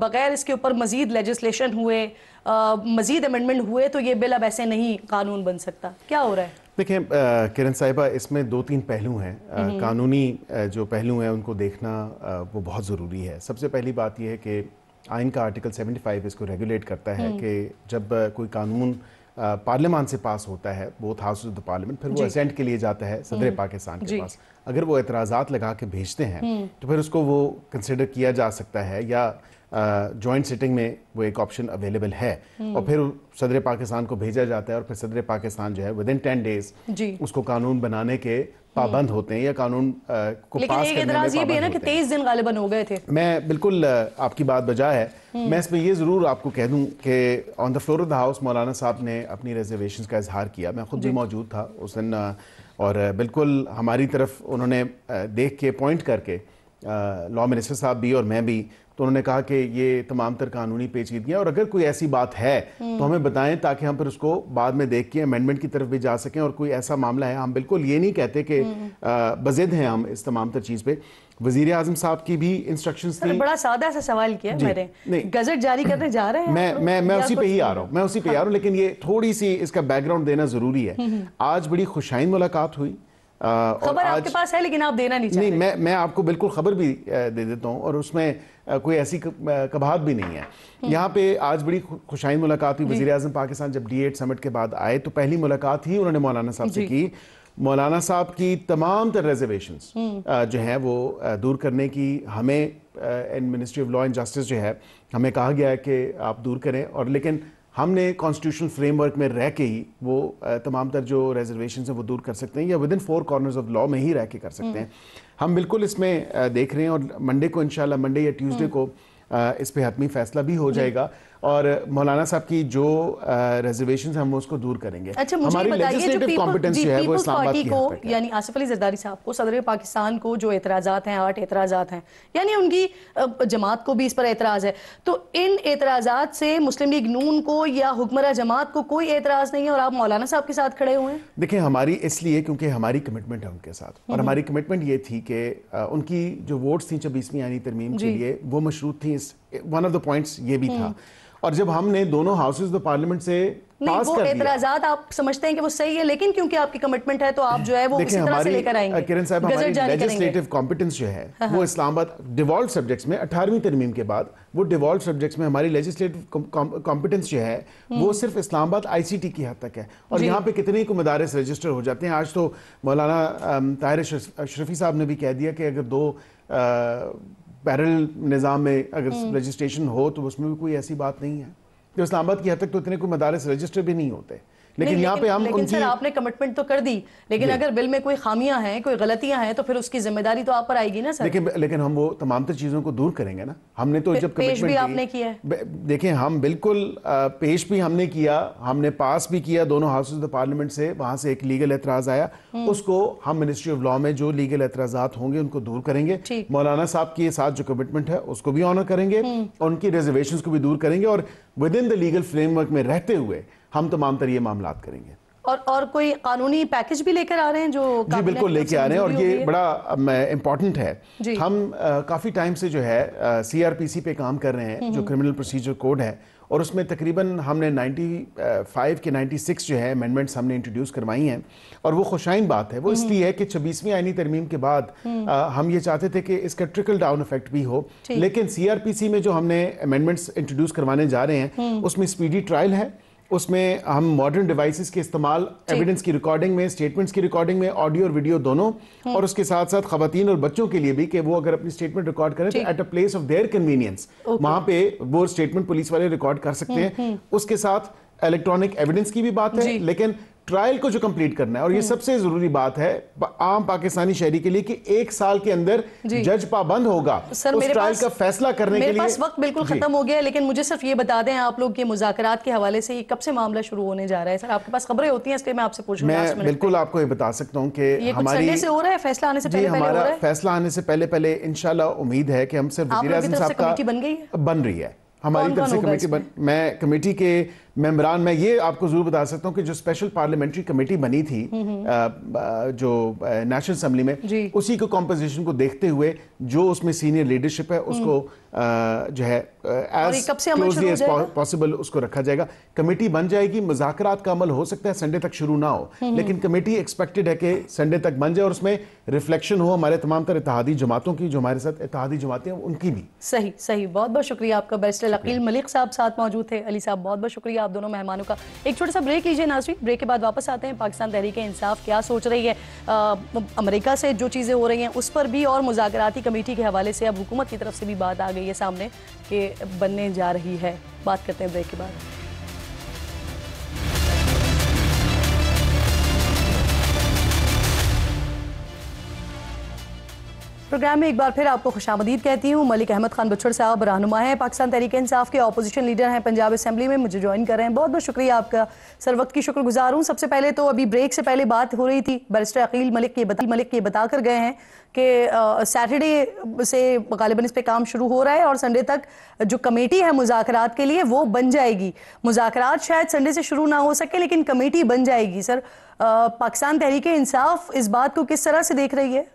बगैर इसके ऊपर मजीद लेजिस्लेशन हुए, मजीद अमेंडमेंट हुए तो ये बिल अब ऐसे नहीं कानून बन सकता। क्या हो रहा है? देखिए किरण साहिबा, इसमें 2-3 पहलू हैं। कानूनी जो पहलू हैं उनको देखना वो बहुत ज़रूरी है। सबसे पहली बात यह है कि आइन का आर्टिकल 75 इसको रेगुलेट करता है कि जब कोई कानून पार्लियामान से पास होता है, both house of the parliament, फिर वो असेंट के लिए जाता है सदर पाकिस्तान के पास। अगर वो एतराज़ात लगा के भेजते हैं तो फिर उसको वो कंसिडर किया जा सकता है या जॉइंट सिटिंग में वो एक ऑप्शन अवेलेबल है और फिर सदर पाकिस्तान को भेजा जाता है और फिर सदर पाकिस्तान जो है विदिन 10 डेज उसको कानून बनाने के पाबंद होते हैं या कानून को पास करने में ये भी है ना कि 23 दिन गालिबन हो गए थे। मैं बिल्कुल आपकी बात बजा है। मैं इसमें ये ज़रूर आपको कह दूं कि on the floor of the house मौलाना साहब ने अपनी रिजर्वेशंस का इजहार किया। मैं खुद भी मौजूद था उस दिन और बिल्कुल हमारी तरफ उन्होंने देख के पॉइंट करके, लॉ मिनिस्टर साहब भी और मैं भी, तो उन्होंने कहा कि ये तमाम तर कानूनी पेचीदगियाँ और अगर कोई ऐसी बात है तो हमें बताएं ताकि हम फिर उसको बाद में देख के अमेंडमेंट की तरफ भी जा सकें। और कोई ऐसा मामला है, हम बिल्कुल ये नहीं कहते कि बज़िद हैं हम इस तमाम तर चीज़ पे। वज़ीर आज़म साहब की भी इंस्ट्रक्शंस थी। बड़ा सादा सा सवाल किया मैंने, गजट जारी करने जा रहे हैं। मैं उसी पे ही आ रहा हूँ, मैं उसी पे आ रहा हूँ, लेकिन ये थोड़ी सी इसका बैकग्राउंड देना ज़रूरी है। आज बड़ी खुशाइन मुलाकात हुई। खबर आपके पास है लेकिन आप देना नहीं चाहते। नहीं, मैं आपको बिल्कुल खबर भी दे देता हूँ और उसमें कोई ऐसी कबाहत भी नहीं है। यहाँ पे आज बड़ी खुशाइन मुलाकात हुई। वज़ीर आज़म पाकिस्तान जब D8 समिट के बाद आए तो पहली मुलाकात ही उन्होंने मौलाना साहब से की। मौलाना साहब की तमाम तर रिजर्वेशंस जो हैं वो दूर करने की हमें इन ministry of law and justice जो है हमें कहा गया है कि आप दूर करें, और लेकिन हमने कॉन्स्टिट्यूशनल फ्रेमवर्क में रह के ही वो तमाम तर जो रिजर्वेशन है वो दूर कर सकते हैं या विदिन 4 कॉर्नर्स ऑफ लॉ में ही रह के कर सकते हैं। हम बिल्कुल इसमें देख रहे हैं और मंडे को इंशाल्लाह, मंडे या ट्यूसडे को इस पे हतमी फैसला भी हो जाएगा। और मौलाना साहब की जो रिजर्वेशन हम उसको दूर करेंगे। अच्छा, मुझे हमारी बताइए लेजिस्लेटिव कॉम्पिटेंस जो है वो इस्लामाबाद पार्टी की को, हद तक है। यानी आसिफ अली जरदारी साहब को, सदर पाकिस्तान को जो एतराज़ात हैं, 8 एतराज़ात हैं, यानी उनकी जमात को भी इस पर एतराज़ है, तो इन एतराज़ात से मुस्लिम लीग नून को या हुक्मरान जमात को कोई एतराज़ नहीं है और आप मौलाना साहब के साथ खड़े हुए हैं? देखिए, हमारी इसलिए क्योंकि हमारी कमिटमेंट है उनके साथ, और हमारी कमिटमेंट ये थी कि उनकी जो वोट्स थी 24वीं आईनी तरमीम के लिए वो मशरूत थी। वन ऑफ द पॉइंट्स ये भी था, और जब हमने दोनों हाउसेज ऑफ पार्लियामेंट से नहीं, पास वो कर दिया, एतराज़ात आप समझते हैं कि वो सही है, लेकिन क्योंकि आपकी कमिटमेंट है तो आप जो है वो उसी तरह से लेकर आएंगे। किरण साहब, गज़ट हमारी जारी करेंगे। लेजिस्लेटिव कॉम्पिटेंस जो है वो इस्लामाबाद डिवॉल्व सब्जेक्ट्स में 18वीं तरमीम के बाद वो डिवॉल्व सब्जेक्ट्स में हमारी लेजिस्लेटिव कॉम्पिटेंस जो है वो सिर्फ इस्लामाबाद आईसीटी की हद तक है, और यहाँ पे कितने को मदारिस रजिस्टर हो जाते हैं। आज तो मौलाना ताहिर अशरफी साहब ने भी कह दिया कि अगर 2 पैरेलल निज़ाम में अगर रजिस्ट्रेशन हो तो उसमें भी कोई ऐसी बात नहीं है। तो इस्लामाबाद की हद तक तो इतने कोई मदारिस रजिस्टर भी नहीं होते, लेकिन यहाँ पे हम लेकिन सर आपने कमिटमेंट तो कर दी, लेकिन अगर बिल में कोई खामियां हैं, कोई गलतियां हैं, तो फिर उसकी जिम्मेदारी तो आप पर आएगी ना सर। लेकिन हम वो तमाम तर चीज़ों को दूर करेंगे ना। हमने तो जब पेश भी आपने किया है, देखिए हम बिल्कुल पेश भी हमने किया, हमने पास भी किया दोनों हाउसेज ऑफ पार्लियामेंट से। वहाँ से एक लीगल एतराज़ आया, उसको हम मिनिस्ट्री ऑफ लॉ में जो लीगल एतराज़ात होंगे उनको दूर करेंगे। मौलाना साहब के साथ जो कमिटमेंट है उसको भी ऑनर करेंगे, उनकी रिजर्वेशन को भी दूर करेंगे, और with in the legal framework में रहते हुए हम तमाम तर ये मामलात करेंगे। और कोई कानूनी पैकेज भी लेकर आ रहे हैं जो जी बिल्कुल लेके आ रहे हैं, और ये बड़ा इम्पॉर्टेंट है। हम काफ़ी टाइम से जो है सीआरपीसी पे काम कर रहे हैं, जो क्रिमिनल प्रोसीजर कोड है, और उसमें तकरीबन हमने 95 के 96 जो है अमेंडमेंट्स हमने इंट्रोड्यूस करवाई हैं, और वो खुशाइन बात है। वो इसलिए है कि 26वीं आईनी तरमीम के बाद हम ये चाहते थे कि इसका ट्रिकल डाउन इफेक्ट भी हो, लेकिन सीआरपीसी में जो हमने अमेंडमेंट्स इंट्रोड्यूस करवाने जा रहे हैं उसमें स्पीडी ट्रायल है, उसमें हम मॉडर्न डिवाइसेस के इस्तेमाल, एविडेंस की रिकॉर्डिंग में, स्टेटमेंट्स की रिकॉर्डिंग में, ऑडियो और वीडियो दोनों, और उसके साथ साथ खवातीन और बच्चों के लिए भी कि वो अगर अपनी स्टेटमेंट रिकॉर्ड करें तो at a place of their convenience वहां पे वो स्टेटमेंट पुलिस वाले रिकॉर्ड कर सकते हैं। उसके साथ इलेक्ट्रॉनिक एविडेंस की भी बात है, लेकिन ट्रायल को जो कंप्लीट करना है, और ये सबसे जरूरी बात है आम पाकिस्तानी शहरी के लिए कि 1 साल के अंदर जज पाबंद होगा उस ट्रायल का फैसला करने के लिए। मेरे पास वक्त बिल्कुल खत्म हो गया है, लेकिन मुझे सिर्फ ये बता दें आप लोग के मुज़ाकरात के हवाले से ये कब से मामला शुरू होने जा रहा है? सर आपके पास खबरें होती हैं, इसलिए मैं आपसे पूछ रहा हूं। मैं बिल्कुल आपको ये बता सकता हूं कि हमारी संडे से हो रहा है, फैसला आने से पहले हो रहा है। फैसला आने से पहले इंशाल्लाह उम्मीद है कि हम सिर्फ वज़ीर आज़म साहब का बन रही है, हमारी तरफ से कमेटी मैं कमेटी के मेंबरान, मैं ये आपको जरूर बता सकता हूँ कि जो स्पेशल पार्लियामेंट्री कमेटी बनी थी जो नेशनल असेंबली में, उसी को कॉम्पोजिशन को देखते हुए जो उसमें सीनियर लीडरशिप है उसको जो है एज क्लोजली एज पॉसिबल उसको रखा जाएगा। कमेटी बन जाएगी, मुज़ाकरात का अमल हो सकता है संडे तक शुरू ना हो, लेकिन कमेटी एक्सपेक्टेड है कि संडे तक बन जाए और उसमें रिफ्लेक्शन हो हमारे तमाम तर इत्तेहादी जमातों की, जो हमारे साथ इत्तेहादी जमातें हैं उनकी भी। सही, बहुत बहुत शुक्रिया आपका। बैरिस्टर अकील मलिक साहब साथ मौजूद थे। अली साहब बहुत बहुत शुक्रिया आप दोनों मेहमानों का। एक छोटा सा ब्रेक लीजिए नाज़रीन, ब्रेक के बाद वापस आते हैं। पाकिस्तान तहरीक इंसाफ क्या सोच रही है अमेरिका से जो चीज़ें हो रही हैं उस पर भी, और मुज़ाकराती कमेटी के हवाले से अब हुकूमत की तरफ से भी बात आ गई है सामने कि बनने जा रही है। बात करते हैं ब्रेक के बाद। प्रोग्राम में एक बार फिर आपको खुशामदीद कहती हूँ। मलिक अहमद खान बछड़ साहब रहनुमा हैं पाकिस्तान तहरीक इंसाफ के, अपोजिशन लीडर हैं पंजाब असेंबली में, मुझे ज्वाइन कर रहे हैं। बहुत बहुत शुक्रिया आपका सर, वक्त की शुक्रगुजार हूँ। सबसे पहले तो अभी ब्रेक से पहले बात हो रही थी, बैरिस्टर अकील मलिक ये बता कर गए हैं कि सैटरडे से गालिबन इस पर काम शुरू हो रहा है और संडे तक जो कमेटी है मुज़ाकरात के लिए वो बन जाएगी। मुज़ाकरात शायद संडे से शुरू ना हो सके, लेकिन कमेटी बन जाएगी। सर पाकिस्तान तहरीक इंसाफ इस बात को किस तरह से देख रही है?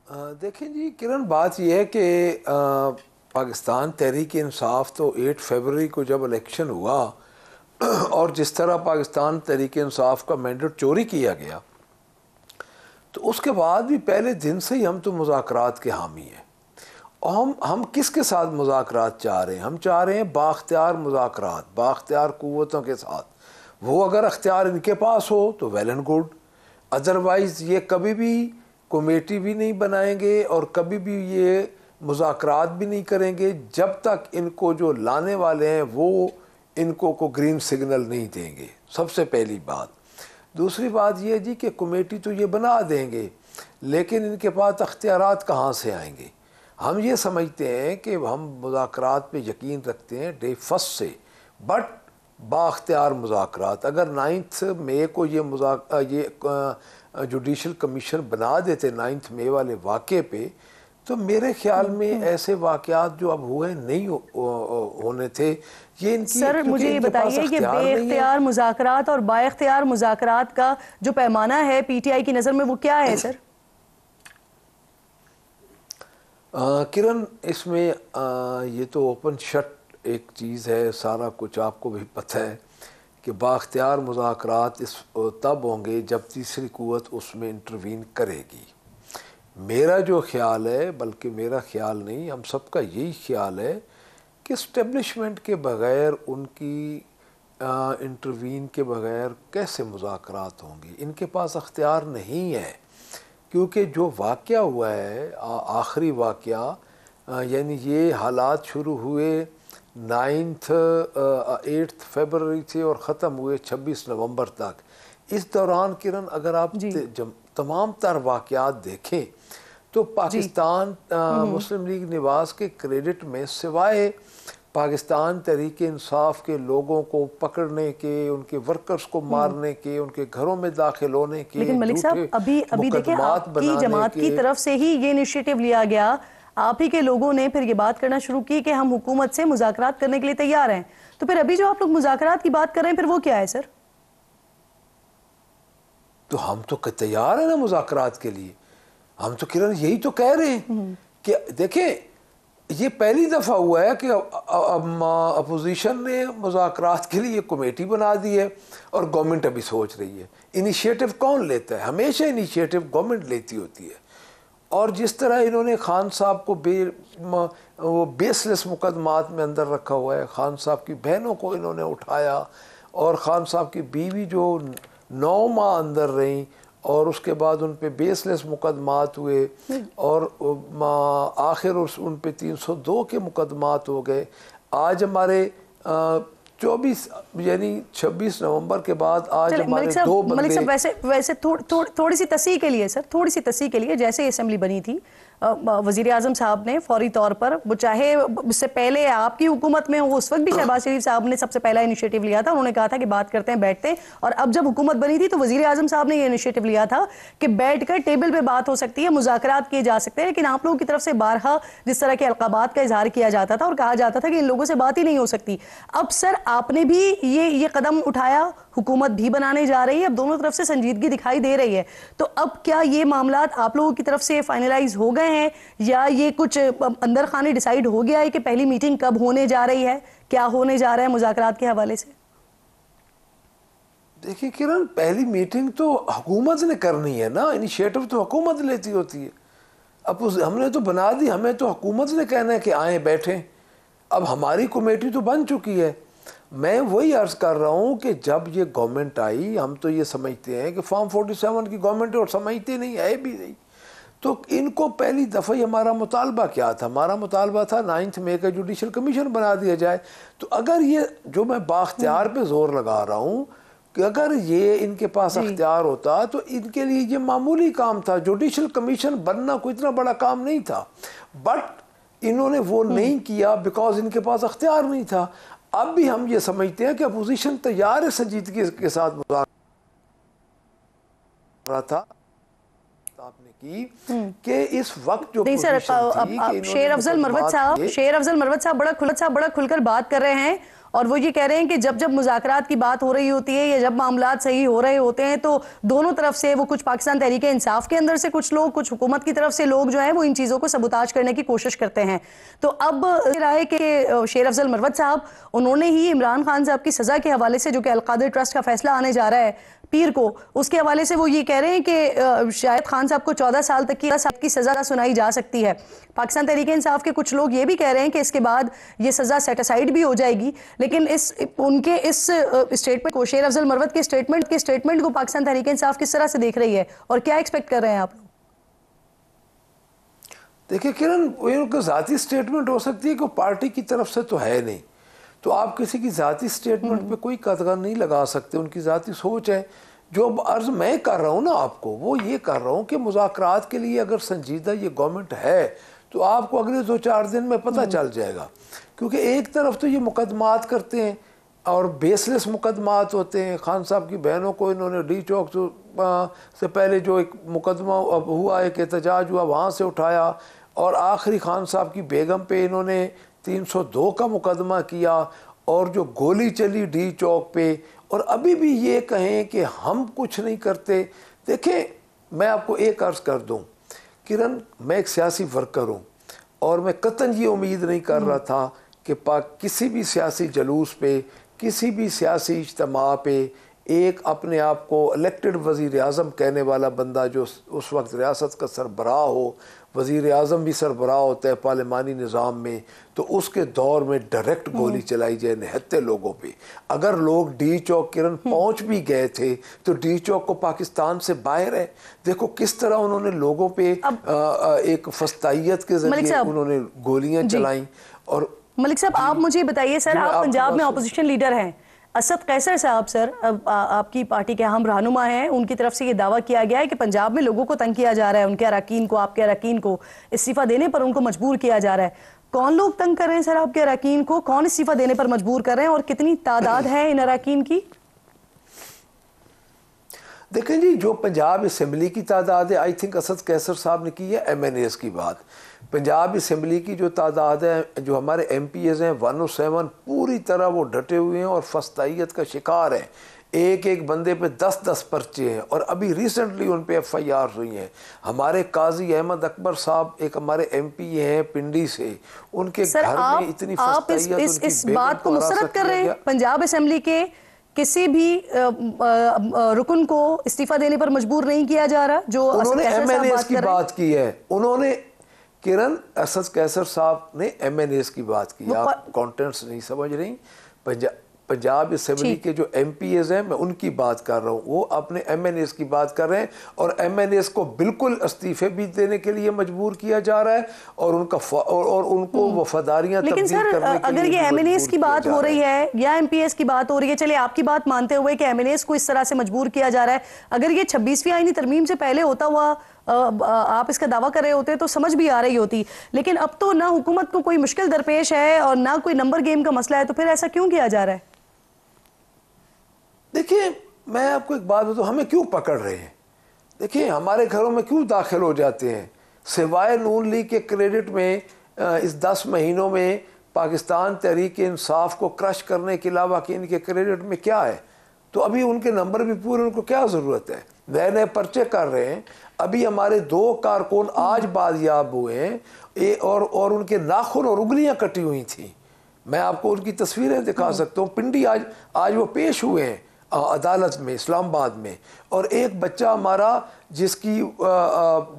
देखें जी किरण, बात यह है कि पाकिस्तान तहरीक इंसाफ तो 8 फरवरी को जब इलेक्शन हुआ और जिस तरह पाकिस्तान तहरीक इंसाफ का मैंडेट चोरी किया गया, तो उसके बाद भी पहले दिन से ही हम तो मुज़ाकरात के हामी हैं। और हम किसके साथ मुज़ाकरात चाह रहे हैं? हम चाह रहे हैं बाख्तियार मुज़ाकरात, बाख्तियार क़ुव्वतों के साथ। वो अगर अख्तियार इनके पास हो तो वेल एंड गुड, अदरवाइज़ ये कभी भी कमेटी भी नहीं बनाएंगे और कभी भी ये मुज़ाकरात भी नहीं करेंगे जब तक इनको जो लाने वाले हैं वो इनको को ग्रीन सिग्नल नहीं देंगे। सबसे पहली बात। दूसरी बात ये जी कि कमेटी तो ये बना देंगे, लेकिन इनके पास अख्तियारात कहाँ से आएंगे? हम ये समझते हैं कि हम मुज़ाकरात पे यकीन रखते हैं डे फर्स्ट से, बट बाख्तियार मुज़ाकरात। अगर 9 मई को ये जुडिशल कमीशन बना देते 9 मई वाले वाक़े पे, तो मेरे ख्याल में ऐसे वाक़यात जो अब हुए नहीं होने थे। ये इनकी, सर मुझे ये बताइए कि बेख्तियार मुज़ाकरात और बाइख्तियार मुज़ाकरात का जो पैमाना है पीटीआई की नज़र में वो क्या है सर? किरण, इसमें ये तो ओपन शट एक चीज़ है, सारा कुछ आपको भी पता है कि बाख्तियार मुज़ाकरात तब होंगे जब तीसरी क़ुव्वत उसमें इंटरवीन करेगी। मेरा जो ख्याल है, बल्कि मेरा ख्याल नहीं, हम सबका यही ख्याल है कि इस्टेब्लिशमेंट के बग़ैर, उनकी इंटरवीन के बग़ैर कैसे मुज़ाकरात होंगी। इनके पास अख्तियार नहीं है, क्योंकि जो वाक़या हुआ है आखिरी वाक़या, यानी ये हालात शुरू हुए 8 फरवरी से और ख़त्म हुए 26 नवंबर तक। इस दौरान किरण, अगर आप तमाम तर वाक़यात देखें तो पाकिस्तान मुस्लिम लीग निवास के क्रेडिट में सिवाय पाकिस्तान तहरीक इंसाफ के लोगों को पकड़ने के, उनके वर्कर्स को मारने के, उनके घरों में दाखिल होने के, लेकिन मलिक साहब अभी देखिए आपकी जमात की तरफ से ही ये इनिशिएटिव लिया गया, आप ही के लोगों ने फिर ये बात करना शुरू की कि हम हुकूमत से मुज़ाकरात करने के लिए तैयार हैं। तो फिर अभी जो आप लोग मुज़ाकरात की बात कर रहे हैं, फिर वो क्या है सर? तो हम तो तैयार हैं ना मुज़ाकरात के लिए। हम तो किरण यही तो कह रहे हैं कि देखें, ये पहली दफ़ा हुआ है कि अपोजिशन ने मुज़ाकरात के लिए कमेटी बना दी है और गवर्नमेंट अभी सोच रही है। इनिशिएटिव कौन लेता है? हमेशा इनिशिएटिव गवर्नमेंट लेती होती है। और जिस तरह इन्होंने खान साहब को वो बेसलेस मुकदमात में अंदर रखा हुआ है, खान साहब की बहनों को इन्होंने उठाया, और खान साहब की बीवी जो 9 माह अंदर रहीं और उसके बाद उन पे बेसलेस मुकदमात हुए और आखिर उन पे 302 के मुकदमात हो गए। आज हमारे 24 यानी 26 नवंबर के बाद आज हमारे 2 बंदे। मलिक साहब वैसे थोड़ी सी तस्सीह के लिए सर, थोड़ी सी तस्सीह के लिए, जैसे असेंबली बनी थी वज़ीर आज़म साहब ने फौरी तौर पर, वो चाहे उससे पहले आपकी हुकूमत में हो, उस वक्त भी शहबाज शरीफ साहब ने सबसे पहला इनिशिएटिव लिया था। उन्होंने कहा था कि बात करते हैं, बैठते हैं। और अब जब हुकूमत बनी थी तो वज़ीर आज़म साहब ने ये इनिशिएटिव लिया था कि बैठकर टेबल पे बात हो सकती है, मुज़ाकरात किए जा सकते हैं। लेकिन आप लोगों की तरफ से बारहा जिस तरह के अलक़ाबात का इजहार किया जाता था और कहा जाता था कि इन लोगों से बात ही नहीं हो सकती। अब सर आपने भी ये कदम उठाया, हुकूमत भी बनाने जा रही है, अब दोनों तरफ से संजीदगी दिखाई दे रही है। तो अब क्या ये मामलात आप लोगों की तरफ से फाइनलाइज हो गए हैं, या ये कुछ अंदर खाने डिसाइड हो गया है कि पहली मीटिंग कब होने जा रही है, क्या होने जा रहा है मुज़ाकरात के हवाले से? देखिए किरण, पहली मीटिंग तो हुकूमत ने करनी है ना, इनिशिएटिव तो हुकूमत लेती होती है। अब हमने तो बना दी, हमें तो हुकूमत ने कहना है कि आए बैठें। अब हमारी कमेटी तो बन चुकी है। मैं वही अर्ज़ कर रहा हूँ कि जब ये गवर्नमेंट आई, हम तो ये समझते हैं कि फॉर्म 47 की गवर्नमेंट, और समझते नहीं है भी नहीं। तो इनको पहली दफ़ा ही हमारा मुतालबा क्या था? हमारा मुतालबा था 9 मई का जुडिशल कमीशन बना दिया जाए। तो अगर ये जो मैं बाख्तियार पे ज़ोर लगा रहा हूँ कि अगर ये इनके पास अख्तियार होता तो इनके लिए ये मामूली काम था। जुडिशल कमीशन बनना कोई इतना बड़ा काम नहीं था, बट इन्होंने वो नहीं किया बिकॉज इनके पास अख्तियार नहीं था। अब भी हम ये समझते हैं कि अपोजिशन तैयार है संजीदगी के साथ मुज़ाकरा था आपने की कि इस वक्त जो सर शेर अफजल मरवत साहब बड़ा खुलकर बात कर रहे हैं, और वो ये कह रहे हैं कि जब मुज़ाकरात की बात हो रही होती है या जब मामलात सही हो रहे होते हैं तो दोनों तरफ से, वो कुछ पाकिस्तान तहरीक इंसाफ के अंदर से कुछ लोग, कुछ हुकूमत की तरफ से लोग जो हैं वो इन चीज़ों को सबूताज करने की कोशिश करते हैं। तो अब राय के शेर अफजल मरवत साहब, उन्होंने ही इमरान खान साहब की सज़ा के हवाले से, जो कि अल-कादिर ट्रस्ट का फैसला आने जा रहा है पीर को, उसके हवाले से वो ये कह रहे हैं कि शायद खान साहब को 14 साल तक की सज़ा सुनाई जा सकती है। पाकिस्तान तहरीक इंसाफ के कुछ लोग ये भी कह रहे हैं कि इसके बाद ये सज़ा सेट असाइड भी हो जाएगी। लेकिन उनके इस स्टेटमेंट को, शेर अफजल मरवत के स्टेटमेंट को पाकिस्तान तहरीक इंसाफ किस तरह से देख रही है और क्या एक्सपेक्ट कर रहे हैं आप लोग? देखिए किरण, उनका ज़ाती स्टेटमेंट हो सकती है कि पार्टी की तरफ से तो है नहीं, तो आप किसी की ज़ाती स्टेटमेंट पे कोई कदर नहीं लगा सकते। उनकी ज़ाती सोच है। जो अर्ज़ मैं कर रहा हूँ ना आपको, वो ये कर रहा हूँ कि मुज़ाकरात के लिए अगर संजीदा ये गवर्नमेंट है तो आपको अगले 2-4 दिन में पता चल जाएगा। क्योंकि एक तरफ तो ये मुकदमात करते हैं और बेसलेस मुकदमात होते हैं। खान साहब की बहनों को इन्होंने डी चौक से पहले जो एक मुकदमा हुआ, एक एहतजाज हुआ, वहाँ से उठाया, और आखिरी खान साहब की बेगम पे इन्होंने 302 का मुकदमा किया, और जो गोली चली डी चौक पे, और अभी भी ये कहें कि हम कुछ नहीं करते। देखें, मैं आपको एक अर्ज़ कर दूं किरण, मैं एक सियासी वर्कर हूँ और मैं कतई ये उम्मीद नहीं कर रहा था कि किसी भी सियासी जलूस पे, किसी भी सियासी इज्तिमा पे एक अपने आप को इलेक्टेड वज़ीर आज़म कहने वाला बंदा जो उस वक्त रियासत का सरबराह हो, वज़ीर आज़म भी सरबराह होता है पार्लिमानी निज़ाम में, तो उसके दौर में डायरेक्ट गोली चलाई जाए निहत्ते लोगों पे। अगर लोग डी चौक किरण पहुंच भी गए थे तो डी चौक को पाकिस्तान से बाहर है। देखो किस तरह उन्होंने लोगों पे एक फस्तायत के जरिए उन्होंने गोलियां चलाई। और मलिक साहब, आप मुझे बताइए सर, आप पंजाब में अपोजिशन लीडर हैं, असद कैसर साहब सर आपकी पार्टी के अहम रहनुमा हैं, उनकी तरफ से ये दावा किया गया है कि पंजाब में लोगों को तंग किया जा रहा है, उनके अरकान को, आपके अरकान को इस्तीफा देने पर उनको मजबूर किया जा रहा है। कौन लोग तंग कर रहे हैं सर आपके अरकान को? कौन इस्तीफा देने पर मजबूर कर रहे हैं और कितनी तादाद है इन अरकान की? देखें जी, जो पंजाब असम्बली की तादाद है, आई थिंक असद कैसर साहब ने की है MNAs की बात। पंजाब असम्बली की जो तादाद है, जो हमारे MPs हैं 107, पूरी तरह वो डटे हुए हैं और फस्तायत का शिकार हैं। एक एक बंदे पे 10-10 पर्चे हैं और अभी रिसेंटली उन पे FIR हुई हैं। हमारे काजी अहमद अकबर साहब एक हमारे MP हैं पिंडी से, उनके घर में इतनी फस्तायत, इस बात को मुस्तरद कर रहे हैं पंजाब असम्बली के किसी भी रुकन को इस्तीफा देने पर मजबूर नहीं किया जा रहा? जो उन्होंने MNAs की बात की है, उन्होंने किरण असद कैसर साहब ने MNAs की बात की। आप कॉन्टेंट्स नहीं समझ रही। पंजाब असम्बली के जो MPs हैं, मैं उनकी बात कर रहा हूँ, वो अपने MNAs की बात कर रहे हैं और MNAs को बिल्कुल इस्तीफे भी देने के लिए मजबूर किया जा रहा है और उनको वफादारियां तब्दील करने के लिए। अगर ये MNAs की बात हो रही है या MPs की बात हो रही है, चलिए आपकी बात मानते हुए कि MNAs को इस तरह से मजबूर किया जा रहा है, अगर ये 26वीं आईनी तरमीम से पहले होता हुआ आप इसका दावा कर रहे होते तो समझ भी आ रही होती, लेकिन अब तो ना हुकूमत को कोई मुश्किल दरपेश है और ना कोई नंबर गेम का मसला है, तो फिर ऐसा क्यों किया जा रहा है? देखिए, मैं आपको एक बात बताऊं, हमें क्यों पकड़ रहे हैं? देखिए, हमारे घरों में क्यों दाखिल हो जाते हैं? सिवाय नून लीग के क्रेडिट में इस 10 महीनों में पाकिस्तान तहरीक इंसाफ को क्रश करने के अलावा कि इनके क्रेडिट में क्या है? तो अभी उनके नंबर भी पूरे, उनको क्या ज़रूरत है? नए नए पर्चे कर रहे हैं। अभी हमारे 2 कारकुन आज बाजियाब हुए हैं और उनके नाखून और उंगलियां कटी हुई थी। मैं आपको उनकी तस्वीरें दिखा सकता हूँ। पिंडी आज वो पेश हुए हैं अदालत में इस्लामाबाद में, और एक बच्चा हमारा जिसकी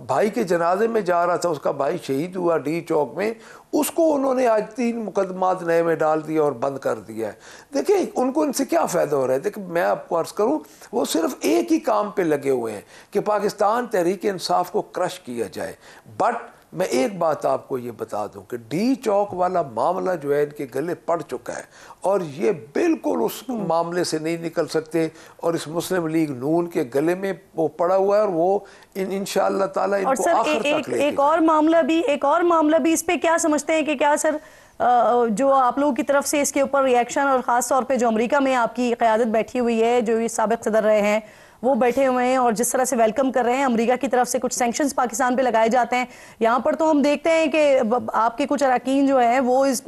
भाई के जनाजे में जा रहा था, उसका भाई शहीद हुआ डी चौक में, उसको उन्होंने आज 3 मुकदमात नए में डाल दिया और बंद कर दिया है। देखिए, उनको इनसे क्या फ़ायदा हो रहा है? देखिए, मैं आपको अर्ज़ करूं, वो सिर्फ एक ही काम पे लगे हुए हैं कि पाकिस्तान तहरीक इंसाफ को क्रश किया जाए। बट मैं एक बात आपको ये बता दूं कि डी चौक वाला मामला जो है इनके गले पड़ चुका है और ये बिल्कुल उस मामले से नहीं निकल सकते, और इस मुस्लिम लीग नून के गले में वो पड़ा हुआ है और वो इंशाअल्लाह ताला इनको आखिर तक लेके एक और मामला भी इस पे क्या समझते हैं कि क्या सर जो आप लोगों की तरफ से इसके ऊपर रिएक्शन, और ख़ास तौर पे जो अमेरिका में आपकी क़यादत बैठी हुई है, जो ये साबिक़ सदर रहे हैं वो बैठे हुए हैं और जिस तरह से वेलकम कर रहे हैं, अमेरिका की तरफ से कुछ सैंक्शंस पाकिस्तान पे लगाए जाते हैं, यहाँ पर तो हम देखते हैं कि आपके कुछ अरकान जो हैं वो इस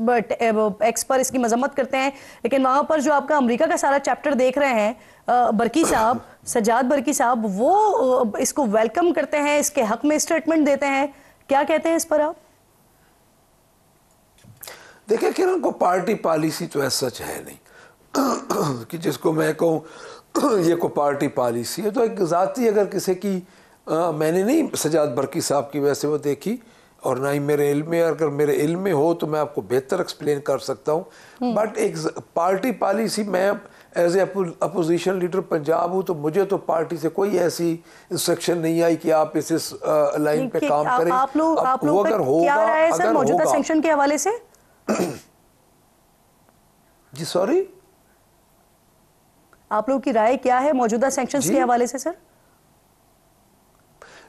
एक्स पर इसकी मजम्मत करते हैं, लेकिन वहाँ पर जो आपका अमेरिका का सारा चैप्टर देख रहे हैं बरकी साहब, सज्जाद बरकी साहब, वो इसको वेलकम करते हैं, इसके हक में स्टेटमेंट देते हैं। क्या कहते हैं इस पर आप? देखिए किरण, को पार्टी पॉलिसी तो ऐसा सच है नहीं कि जिसको मैं कहूँ ये को पार्टी पॉलिसी है। तो एक ज़ाती अगर किसी की मैंने नहीं सजाद बरकी साहब की वैसे वो देखी और ना ही मेरे इल्म में, अगर मेरे इल्म में हो तो मैं आपको बेहतर एक्सप्लेन कर सकता हूँ। बट एक पार्टी पॉलिसी, मैं as a opposition leader Punjab हूँ, तो मुझे तो पार्टी से कोई ऐसी इंस्ट्रक्शन नहीं आई कि आप इस लाइन पे काम करें। आप लोग अगर होगा मौजूदा सैंक्शन के हवाले से जी सॉरी, आप लोगों की राय क्या है मौजूदा सैंक्शंस के हवाले से सर?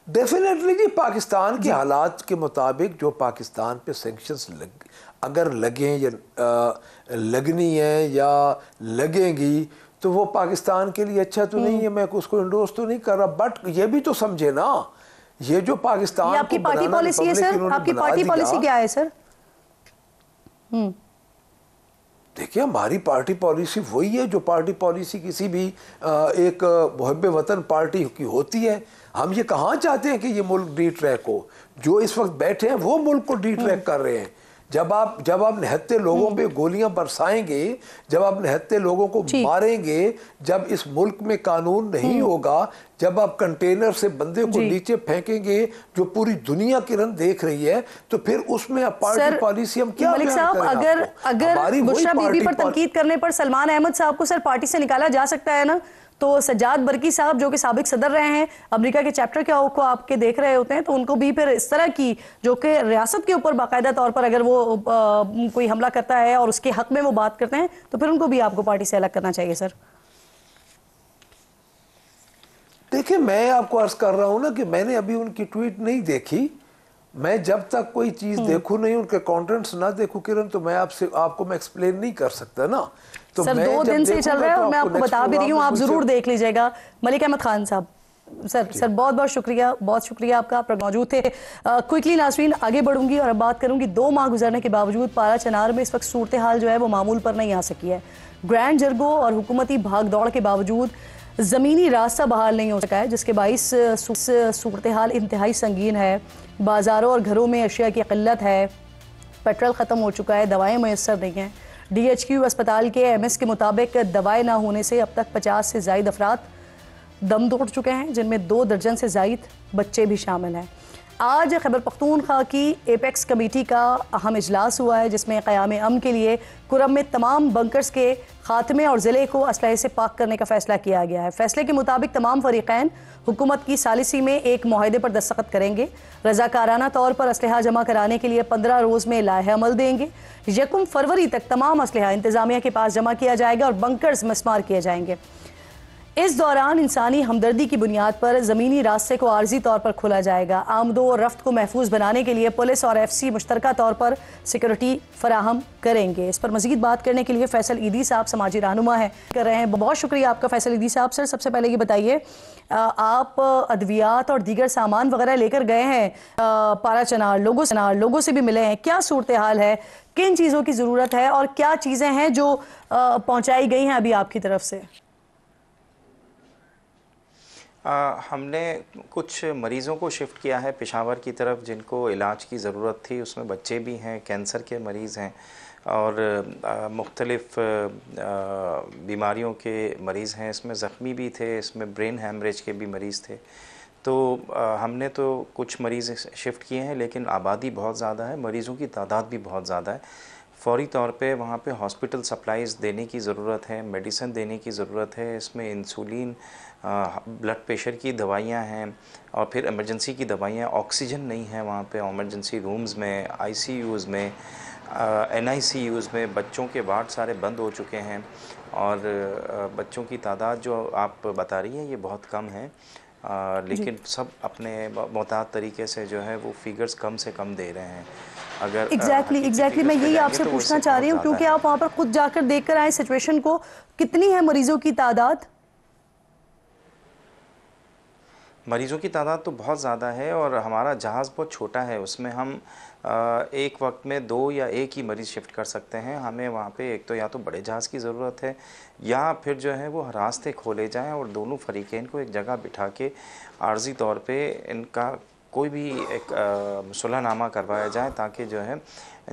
डेफिनेटली जी, पाकिस्तान के हालात के मुताबिक जो पाकिस्तान पे सेंक्शंस अगर लगें या लगनी है या लगेंगी तो वो पाकिस्तान के लिए अच्छा तो नहीं है। मैं उसको इंडोर्स तो नहीं कर रहा, बट ये भी तो समझे ना, ये जो पाकिस्तान ये आपकी पार्टी पॉलिसी है सर? आपकी पार्टी पॉलिसी क्या है सर? देखिए, हमारी पार्टी पॉलिसी वही है जो पार्टी पॉलिसी किसी भी एक मुहब्बे वतन पार्टी की होती है। हम ये कहाँ चाहते हैं कि ये मुल्क डी ट्रैक हो। जो इस वक्त बैठे हैं वो मुल्क को डी ट्रैक कर रहे हैं। जब आप निहत्ते लोगों पे गोलियां बरसाएंगे, जब आप निहत्ते लोगों को मारेंगे, जब इस मुल्क में कानून नहीं होगा, जब आप कंटेनर से बंदे को नीचे फेंकेंगे जो पूरी दुनिया किरण देख रही है, तो फिर उसमें आप पार्टी पॉलिसी हम क्या मलिक साहब, अगर बुशरा बीबी पर तनकीद करने पर सलमान अहमद साहब को सर पार्टी से निकाला जा सकता है ना, तो सज्जाद बरकी साहब जो कि साबिक सदर रहे हैं अमेरिका के चैप्टर के को आपके देख रहे होते हैं, तो उनको भी फिर इस तरह की जो कि रियासत के ऊपर बाकायदा तौर पर अगर वो कोई हमला करता है और उसके हक में वो बात करते हैं तो फिर उनको भी आपको पार्टी से अलग करना चाहिए सर। देखिए, मैं आपको अर्ज कर रहा हूं ना कि मैंने अभी उनकी ट्वीट नहीं देखी। मैं जब तक कोई चीज देखूं नहीं, उनके कंटेंट्स ना देखूं किरण, तो मैं आपको मैं एक्सप्लेन नहीं कर सकता ना। तो सर 2 दिन से चल रहा है और मैं आपको बता भी रही हूँ, आप जरूर देख लीजिएगा। मलिक अहमद खान साहब, सर बहुत बहुत शुक्रिया आपका, आप मौजूद थे। क्विकली नाज़रीन आगे बढ़ूंगी और अब बात करूंगी 2 माह गुजरने के बावजूद पारा चनार में इस वक्त सूरत हाल जो है वो मामूल पर नहीं आ सकी है। ग्रैंड जरगो और हुकूमती भाग दौड़ के बावजूद ज़मीनी रास्ता बहाल नहीं हो सका है, जिसके बाइस सूरत हाल इंतहाई संगीन है। बाज़ारों और घरों में अशिया की किल्लत है, पेट्रोल ख़त्म हो चुका है, दवाएं मैसर नहीं हैं। DHQ अस्पताल के MS के मुताबिक दवाएं ना होने से अब तक 50 से ज़ायद अफराद दम तोड़ चुके हैं, जिनमें 2 दर्जन से ज़ायद बच्चे भी शामिल हैं। आज खैबर पख्तूनख्वा की एपेक्स कमेटी का अहम इजलास हुआ है, जिसमें क़याम अमन के लिए कुरम में तमाम बंकर्स के खात्मे और ज़िले को असलहे से पाक करने का फैसला किया गया है। फैसले के मुताबिक तमाम फरीक़ैन हुकूमत की सालिसी में एक मुआहदे पर दस्तखत करेंगे। रज़ाकाराना तौर पर असलहा जमा कराने के लिए 15 रोज़ में लाहे अमल देंगे। 1 फरवरी तक तमाम असलहा इंतज़ामिया के पास जमा किया जाएगा और बंकर्स मस्मार किए जाएंगे। इस दौरान इंसानी हमदर्दी की बुनियाद पर ज़मीनी रास्ते को आर्जी तौर पर खोला जाएगा। आमदो और रफ्त को महफूज बनाने के लिए पुलिस और FC मुश्तरका तौर पर सिक्योरिटी फराहम करेंगे। इस पर मजीद बात करने के लिए फैसल ईदी साहब समाजी रहनुमा है कर रहे हैं। बहुत शुक्रिया आपका फैसल ईदी साहब। सर सबसे पहले ये बताइए, आप अद्वियात और दीगर सामान वगैरह लेकर गए हैं पारा चनार, लोगों से भी मिले हैं, क्या सूरत हाल है, किन चीज़ों की ज़रूरत है और क्या चीज़ें हैं जो पहुँचाई गई हैं अभी आपकी तरफ से? हमने कुछ मरीज़ों को शिफ्ट किया है पेशावर की तरफ जिनको इलाज की ज़रूरत थी। उसमें बच्चे भी हैं, कैंसर के मरीज़ हैं और मुख्तलिफ़ बीमारियों के मरीज़ हैं। इसमें ज़ख्मी भी थे, इसमें ब्रेन हैमरेज के भी मरीज़ थे। तो हमने तो कुछ मरीज़ शिफ्ट किए हैं, लेकिन आबादी बहुत ज़्यादा है, मरीज़ों की तादाद भी बहुत ज़्यादा है। फ़ौरी तौर पे वहाँ पे हॉस्पिटल सप्लाइज़ देने की ज़रूरत है, मेडिसिन देने की ज़रूरत है। इसमें इंसुलिन, ब्लड प्रेशर की दवाइयाँ हैं और फिर इमरजेंसी की दवाइयाँ। ऑक्सीजन नहीं है वहाँ पे इमरजेंसी रूम्स में, ICUs में, NICUs में। बच्चों के वार्ड सारे बंद हो चुके हैं और बच्चों की तादाद जो आप बता रही हैं ये बहुत कम है, लेकिन सब अपने मोहतात तरीके से जो है वो फिगर्स कम से कम दे रहे हैं। अगर एग्जैक्टली मैं यही आपसे पूछना चाह रही हूँ, क्योंकि आप वहाँ पर खुद जाकर देख कर आए सिचुएशन को। कितनी है मरीजों की तादाद? मरीज़ों की तादाद तो बहुत ज़्यादा है और हमारा जहाज़ बहुत छोटा है। उसमें हम एक वक्त में 2 या 1 ही मरीज़ शिफ्ट कर सकते हैं। हमें वहाँ पे एक तो या तो बड़े जहाज़ की ज़रूरत है या फिर जो है वो रास्ते खोले जाएं और दोनों फरीक़ैन को एक जगह बिठा के आर्जी तौर पे इनका कोई भी एक सुलहनामा करवाया जाए, ताकि जो है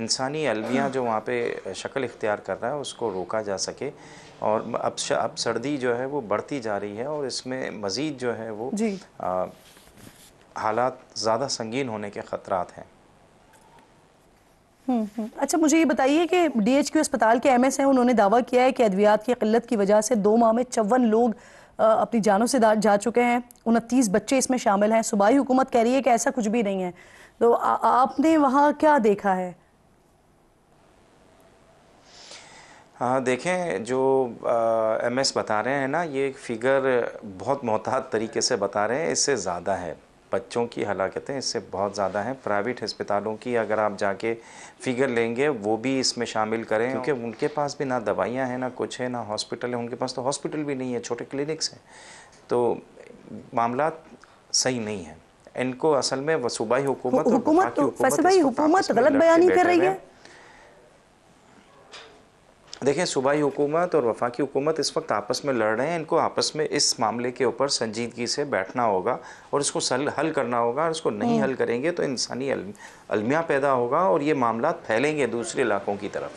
इंसानी अलवियाँ जो वहाँ पे शक्ल इख्तियार कर रहा है उसको रोका जा सके। और अब सर्दी जो है वो बढ़ती जा रही है और इसमें मज़ीद जो है वो हालात ज़्यादा संगीन होने के ख़तरात हैं। अच्छा, मुझे ये बताइए कि DHQ अस्पताल के MS हैं, उन्होंने दावा किया है कि अद्वियात की किल्लत की वजह से 2 माह में 54 लोग अपनी जानों से जा चुके हैं, 29 बच्चे इसमें शामिल हैं। सूबाई हुकूमत कह रही है कि ऐसा कुछ भी नहीं है, तो आपने वहाँ क्या देखा है? हाँ देखें, जो MS बता रहे हैं ना, ये फिगर बहुत मोहतात तरीके से बता रहे हैं, इससे ज़्यादा है। बच्चों की हलाकतें इससे बहुत ज़्यादा हैं। प्राइवेट अस्पतालों की अगर आप जाके फिगर लेंगे वो भी इसमें शामिल करें, क्योंकि उनके पास भी ना दवाइयाँ हैं, ना कुछ है, ना हॉस्पिटल है। उनके पास तो हॉस्पिटल भी नहीं है, छोटे क्लिनिक्स हैं। तो मामला सही नहीं है। इनको असल में सूबाई हुकूमत और वफाकी हुकूमत गलत बयानी कर रही है। देखिए, सूबाई हुकूमत और वफाकी हुकूमत इस वक्त आपस में लड़ रहे हैं। इनको आपस में इस मामले के ऊपर संजीदगी से बैठना होगा और इसको हल करना होगा। और इसको नहीं हल करेंगे तो इंसानी अलमिया पैदा होगा और ये मामला फैलेंगे दूसरे इलाकों की तरफ।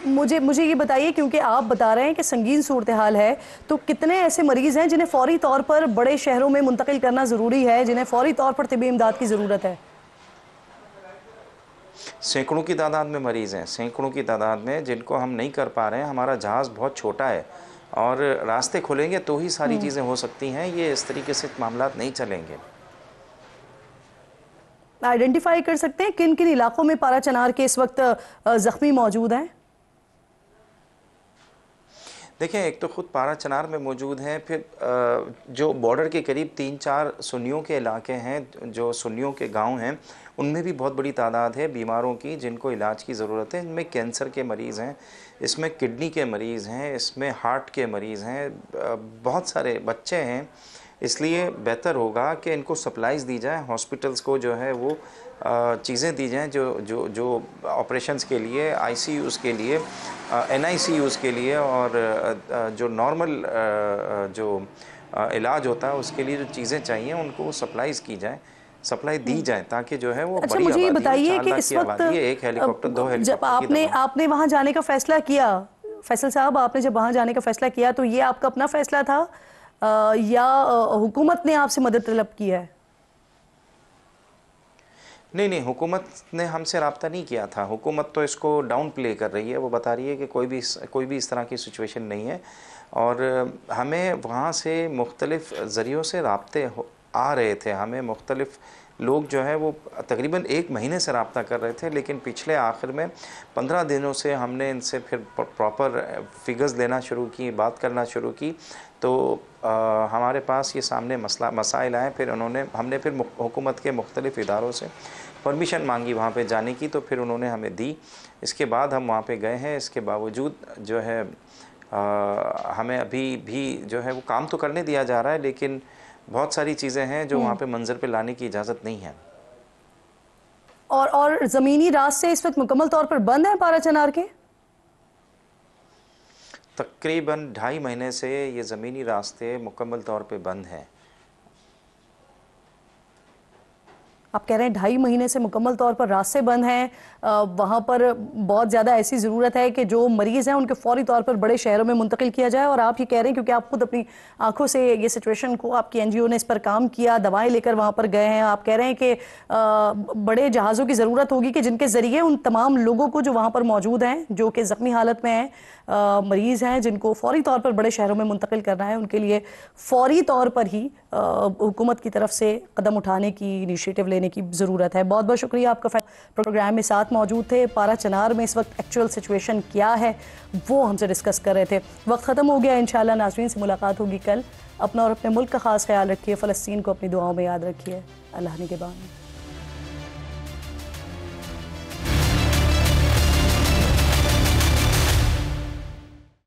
मुझे ये बताइए, क्योंकि आप बता रहे हैं कि संगीन सूरत हाल है, तो कितने ऐसे मरीज़ हैं जिन्हें फ़ौरी तौर पर बड़े शहरों में मुंतकिल करना ज़रूरी है, जिन्हें फ़ौरी तौर पर तिब्बी इमदाद की ज़रूरत है? सैकड़ों की तादाद में मरीज़ हैं, सैकड़ों की तादाद में, जिनको हम नहीं कर पा रहे हैं। हमारा जहाज़ बहुत छोटा है और रास्ते खुलेंगे तो ही सारी चीज़ें हो सकती हैं। ये इस तरीके से मामलात नहीं चलेंगे। आइडेंटिफाई कर सकते हैं किन किन इलाकों में पारा चनार के इस वक्त ज़ख्मी मौजूद हैं? देखें, एक तो ख़ुद पारा चनार में मौजूद हैं, फिर जो बॉर्डर के करीब 3-4 सुन्नियों के इलाके हैं, जो सुन्नियों के गांव हैं, उनमें भी बहुत बड़ी तादाद है बीमारों की जिनको इलाज की ज़रूरत है। इनमें कैंसर के मरीज़ हैं, इसमें किडनी के मरीज़ हैं, इसमें हार्ट के मरीज़ हैं, बहुत सारे बच्चे हैं। इसलिए बेहतर होगा कि इनको सप्लाइज़ दी जाए, हॉस्पिटल्स को जो है वो चीज़ें दी जाएँ जो जो जो ऑपरेशंस के लिए, आईसीयूज़ के लिए, एनआईसीयूज़ के लिए, और जो नॉर्मल जो इलाज होता है उसके लिए जो चीज़ें चाहिए उनको सप्लाइज़ की जाए, सप्लाई दी जाए, ताकि जो है वो अच्छा, बड़ी मुझे ये आबादी, बताइए 4 कि लाख इस की वक्त आबादी है, एक हेलीकॉप्टर, 2 जब हेलीकॉप्टर आपने वहाँ जाने का फैसला किया, फैसल साहब, आपने जब वहाँ जाने का फैसला किया तो ये आपका अपना फैसला था या हुकूमत ने आपसे मदद तलब की है? नहीं, हुकूमत ने हमसे रब्ता नहीं किया था। हुकूमत तो इसको डाउन प्ले कर रही है। वो बता रही है कि कोई भी इस तरह की सिचुएशन नहीं है। और हमें वहाँ से मुख्तलिफ़ ज़रियों से राब्ते आ रहे थे। हमें मुख्तलिफ़ लोग जो है वो तकरीबन 1 महीने से रब्ता कर रहे थे, लेकिन पिछले आखिर में 15 दिनों से हमने इनसे फिर प्रॉपर फिगर्स लेना शुरू की, बात करना शुरू की। तो हमारे पास ये सामने मसाइल आए। फिर हमने फिर हुकूमत के मुख्तलिफ़ इदारों से परमिशन मांगी वहाँ पे जाने की, तो फिर उन्होंने हमें दी। इसके बाद हम वहाँ पे गए हैं। इसके बावजूद जो है हमें अभी भी जो है वो काम तो करने दिया जा रहा है, लेकिन बहुत सारी चीज़ें हैं जो वहाँ पे मंजर पे लाने की इजाज़त नहीं है। और ज़मीनी रास्ते इस वक्त मुकम्मल तौर पर बंद हैं पारा चनार के? तकरीबन 2.5 महीने से ये ज़मीनी रास्ते मुकम्मल तौर पे बंद हैं। आप कह रहे हैं 2.5 महीने से मुकम्मल तौर पर रास्ते बंद हैं। वहाँ पर बहुत ज़्यादा ऐसी ज़रूरत है कि जो मरीज़ हैं उनके फ़ौरी तौर पर बड़े शहरों में मुंतकिल किया जाए। और आप ये कह रहे हैं क्योंकि आप खुद अपनी आंखों से ये सिचुएशन को, आपकी एनजीओ ने इस पर काम किया, दवाएं लेकर वहाँ पर गए हैं। आप कह रहे हैं कि बड़े जहाज़ों की ज़रूरत होगी कि जिनके ज़रिए उन तमाम लोगों को जो वहाँ पर मौजूद हैं, जो कि ज़ख्मी हालत में हैं, मरीज़ हैं, जिनको फ़ौरी तौर पर बड़े शहरों में मुंतकिल करना है, उनके लिए फ़ौरी तौर पर ही हुकूमत की तरफ से कदम उठाने की, इनिशिएटिव लेने की ज़रूरत है। बहुत बहुत शुक्रिया, आपका प्रोग्राम में साथ मौजूद थे। पारा चनार में इस वक्त एक्चुअल सिचुएशन क्या है वो हमसे डिस्कस कर रहे थे। वक्त ख़त्म हो गया। इंशाल्लाह नाज़रीन से मुलाकात होगी कल। अपना और अपने मुल्क का ख़ास ख्याल रखिए। फ़लस्तीन को अपनी दुआओं में याद रखिए। अल्लाह निगहबान।